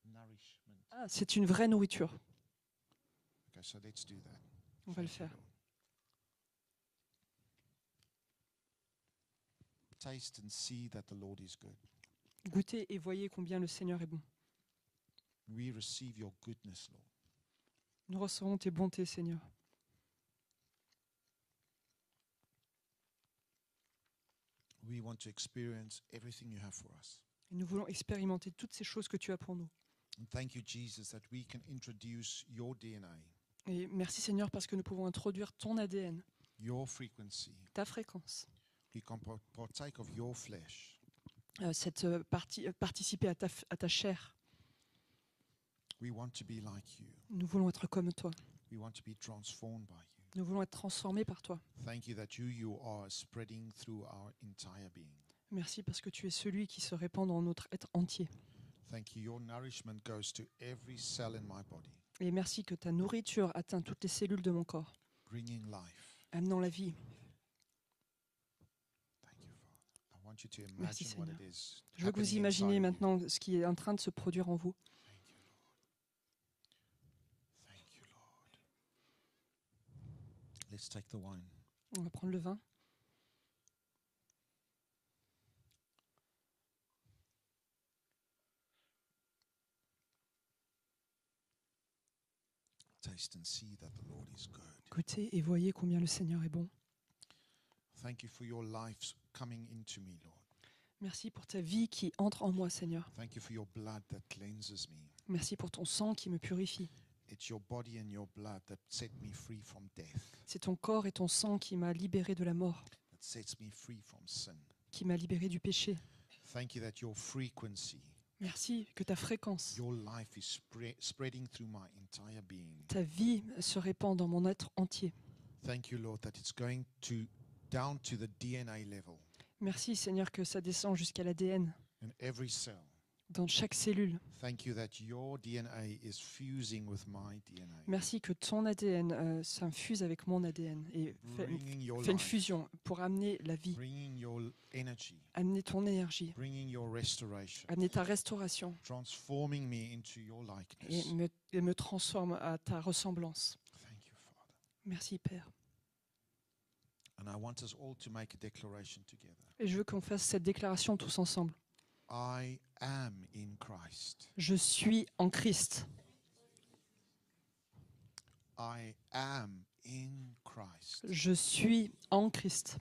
Nourishment. Ah, c'est une vraie nourriture. Okay, so let's do that. On va le Thank you, faire. Lord. Taste and see that the Lord is good. Goûtez et voyez combien le Seigneur est bon. We receive your goodness, Lord. Nous recevons tes bontés, Seigneur. We want to experience everything you have for us. Et nous voulons expérimenter toutes ces choses que tu as pour nous. And thank you, Jesus, that we can introduce your DNA, Et merci, Seigneur, parce que nous pouvons introduire ton ADN, your frequency. ta fréquence, We can partake of your flesh. participer à ta chair. We want to be like you. Nous voulons être comme toi. We want to be transformed by you. Nous voulons être transformés par toi. Thank you that you are spreading through our entire being. Merci parce que tu es celui qui se répand dans notre être entier. Thank you. Your nourishment goes to every cell in my body, Et merci que ta nourriture atteint toutes les cellules de mon corps, bringing life. amenant la vie. Thank you, Father. I want you to Merci, imagine what Seigneur. it is. Je veux que vous happening imaginiez inside of you. maintenant ce qui est en train de se produire en vous. Thank you, Lord. Let's take the wine. On va prendre le vin. Taste and see that the Lord is good. Goûtez et voyez combien le Seigneur est bon. Thank you for your life coming into me, Lord. Merci pour ta vie qui entre en moi, Seigneur. Thank you for your blood that cleanses me. Merci pour ton sang qui me purifie. It's your body and your blood that set me free from death, C'est ton corps et ton sang qui m'a libéré de la mort, that sets me free from sin. qui m'a libéré du péché. Thank you that your frequency, Merci que ta fréquence, your life is spreading through my entire being. ta vie se répand dans mon être entier. Thank you, Lord, that it's going down to the DNA level Merci, Seigneur, que ça descend jusqu'à l'ADN, in every cell. dans chaque cellule. Thank you that your DNA is fusing with my DNA, Merci que ton ADN s'infuse avec mon ADN et bringing your fait une life, fusion pour amener la vie, bringing your energy, amener ton énergie, bringing your restoration, amener ta restauration transforming me into your et likeness. me transforme à ta ressemblance. Thank you, Father. Merci, Père. And I want us all to make a declaration together. Et je veux qu'on fasse cette déclaration tous ensemble. I am in Christ. Je suis en Christ. I am in Christ. Je suis en Christ.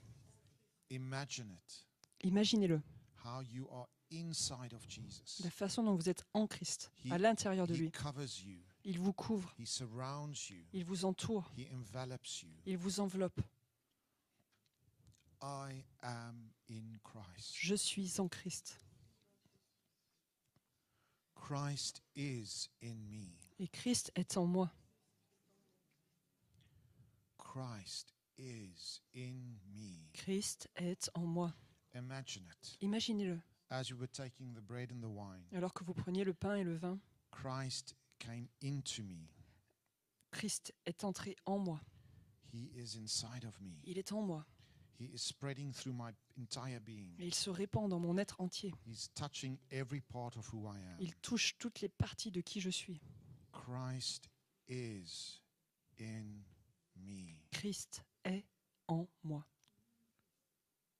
Imagine it, Imaginez-le, how you are inside of Jesus. la façon dont vous êtes en Christ, à l'intérieur de He lui. covers you. Il vous couvre, He surrounds you. il vous entoure, He envelops you. il vous enveloppe. I am in Christ. Je suis en Christ. Christ is in me. Et Christ est en moi. Christ is in me. Christ est en moi. Imagine it. Imaginez-le. As you were taking the bread and the wine, Alors que vous preniez le pain et le vin, Christ came into me. Christ est entré en moi. He is inside of me. Il est en moi. He is spreading through my entire being. Et il se répand dans mon être entier. He's touching every part of who I am. Il touche toutes les parties de qui je suis. Christ is in me. Christ est en moi.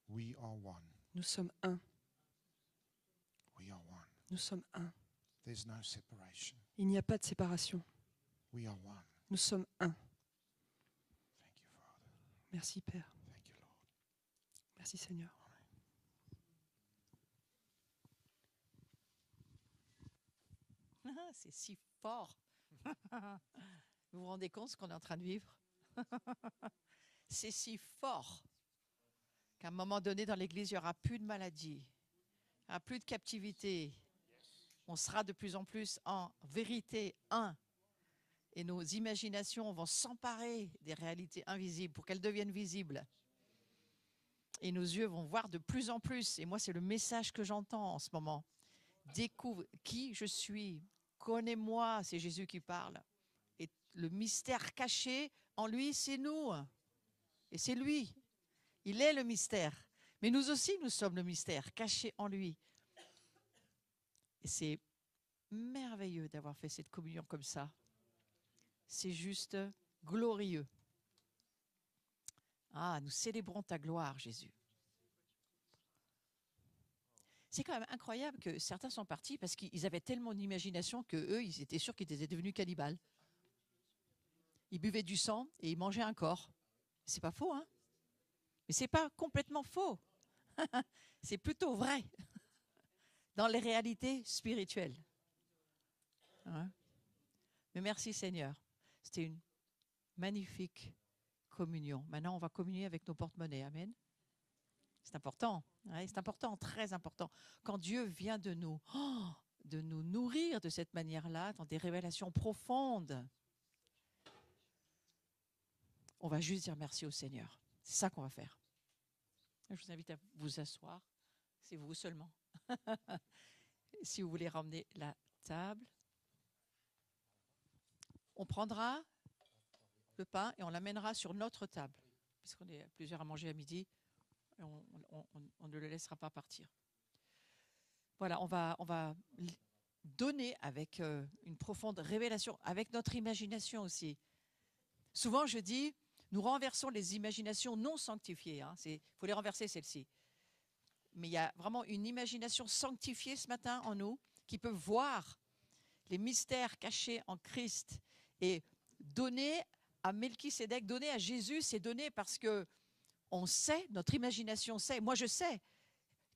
We are one. Nous sommes un. We are one. Nous sommes un. There's no separation. Il n'y a pas de séparation. We are one. Nous sommes un. Thank you, Father. Merci Père. Thank you, Lord. Merci Seigneur. Ah, c'est si fort. Vous vous rendez compte ce qu'on est en train de vivre? C'est si fort qu'à un moment donné dans l'Église, il n'y aura plus de maladie, il n'y aura plus de captivité. On sera de plus en plus en vérité un. Et nos imaginations vont s'emparer des réalités invisibles pour qu'elles deviennent visibles. Et nos yeux vont voir de plus en plus. Et moi, c'est le message que j'entends en ce moment. Découvre qui je suis. Connais-moi, c'est Jésus qui parle. Et le mystère caché en lui, c'est nous. Et c'est lui. Il est le mystère. Mais nous aussi, nous sommes le mystère caché en lui. Et c'est merveilleux d'avoir fait cette communion comme ça. C'est juste glorieux. Ah, nous célébrons ta gloire, Jésus. C'est quand même incroyable que certains sont partis parce qu'ils avaient tellement d'imagination qu'eux, ils étaient sûrs qu'ils étaient devenus cannibales. Ils buvaient du sang et ils mangeaient un corps. C'est pas faux, hein? Mais c'est pas complètement faux. C'est plutôt vrai dans les réalités spirituelles. Hein? Mais merci Seigneur. C'était une magnifique communion. Maintenant, on va communier avec nos porte-monnaies. Amen. C'est important. Ouais, c'est important, très important. Quand Dieu vient de nous nourrir de cette manière-là, dans des révélations profondes, on va juste dire merci au Seigneur. C'est ça qu'on va faire. Je vous invite à vous asseoir. C'est vous seulement. Si vous voulez ramener la table. On prendra le pain et on l'amènera sur notre table, puisqu'on est plusieurs à manger à midi. On ne le laissera pas partir. Voilà, on va donner avec une profonde révélation, avec notre imagination aussi. Souvent, je dis, nous renversons les imaginations non sanctifiées. Il faut les renverser, celles-ci. Mais il y a vraiment une imagination sanctifiée ce matin en nous qui peut voir les mystères cachés en Christ et donner à Melchisédek, donner à Jésus, c'est donner parce que on sait, notre imagination sait, moi je sais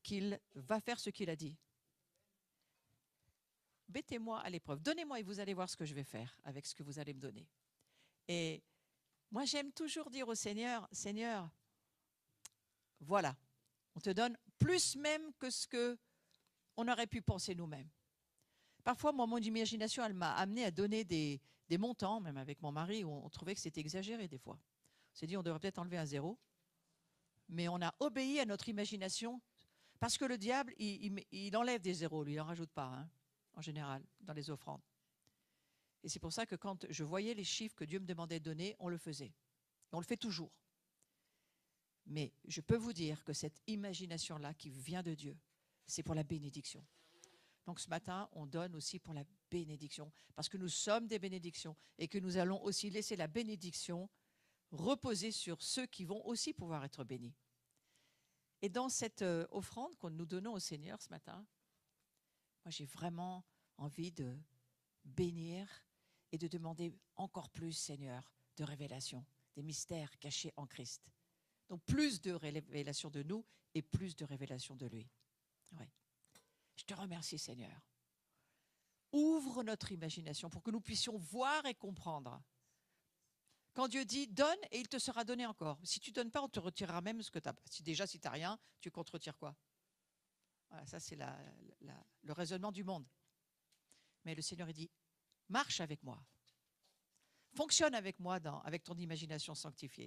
qu'il va faire ce qu'il a dit. Mettez-moi à l'épreuve, donnez-moi et vous allez voir ce que je vais faire avec ce que vous allez me donner. Et moi j'aime toujours dire au Seigneur, Seigneur, voilà, on te donne plus même que ce qu'on aurait pu penser nous-mêmes. Parfois, moi, mon imagination, elle m'a amené à donner des montants, même avec mon mari, où on trouvait que c'était exagéré des fois. On s'est dit, on devrait peut-être enlever un zéro. Mais on a obéi à notre imagination parce que le diable, il enlève des zéros, lui, il n'en rajoute pas, en général, dans les offrandes. Et c'est pour ça que quand je voyais les chiffres que Dieu me demandait de donner, on le faisait. Et on le fait toujours. Mais je peux vous dire que cette imagination-là qui vient de Dieu, c'est pour la bénédiction. Donc ce matin, on donne aussi pour la bénédiction, parce que nous sommes des bénédictions et que nous allons aussi laisser la bénédiction reposer sur ceux qui vont aussi pouvoir être bénis. Et dans cette offrande que nous donnons au Seigneur ce matin, moi j'ai vraiment envie de bénir et de demander encore plus, Seigneur, de révélation, des mystères cachés en Christ. Donc plus de révélation de nous et plus de révélation de lui. Ouais. Je te remercie, Seigneur. Ouvre notre imagination pour que nous puissions voir et comprendre. Quand Dieu dit « donne et il te sera donné encore ». Si tu ne donnes pas, on te retirera même ce que tu as. Si tu n'as rien, tu comptes retirer quoi? Voilà, ça c'est le raisonnement du monde. Mais le Seigneur il dit « marche avec moi ». Fonctionne avec moi avec ton imagination sanctifiée.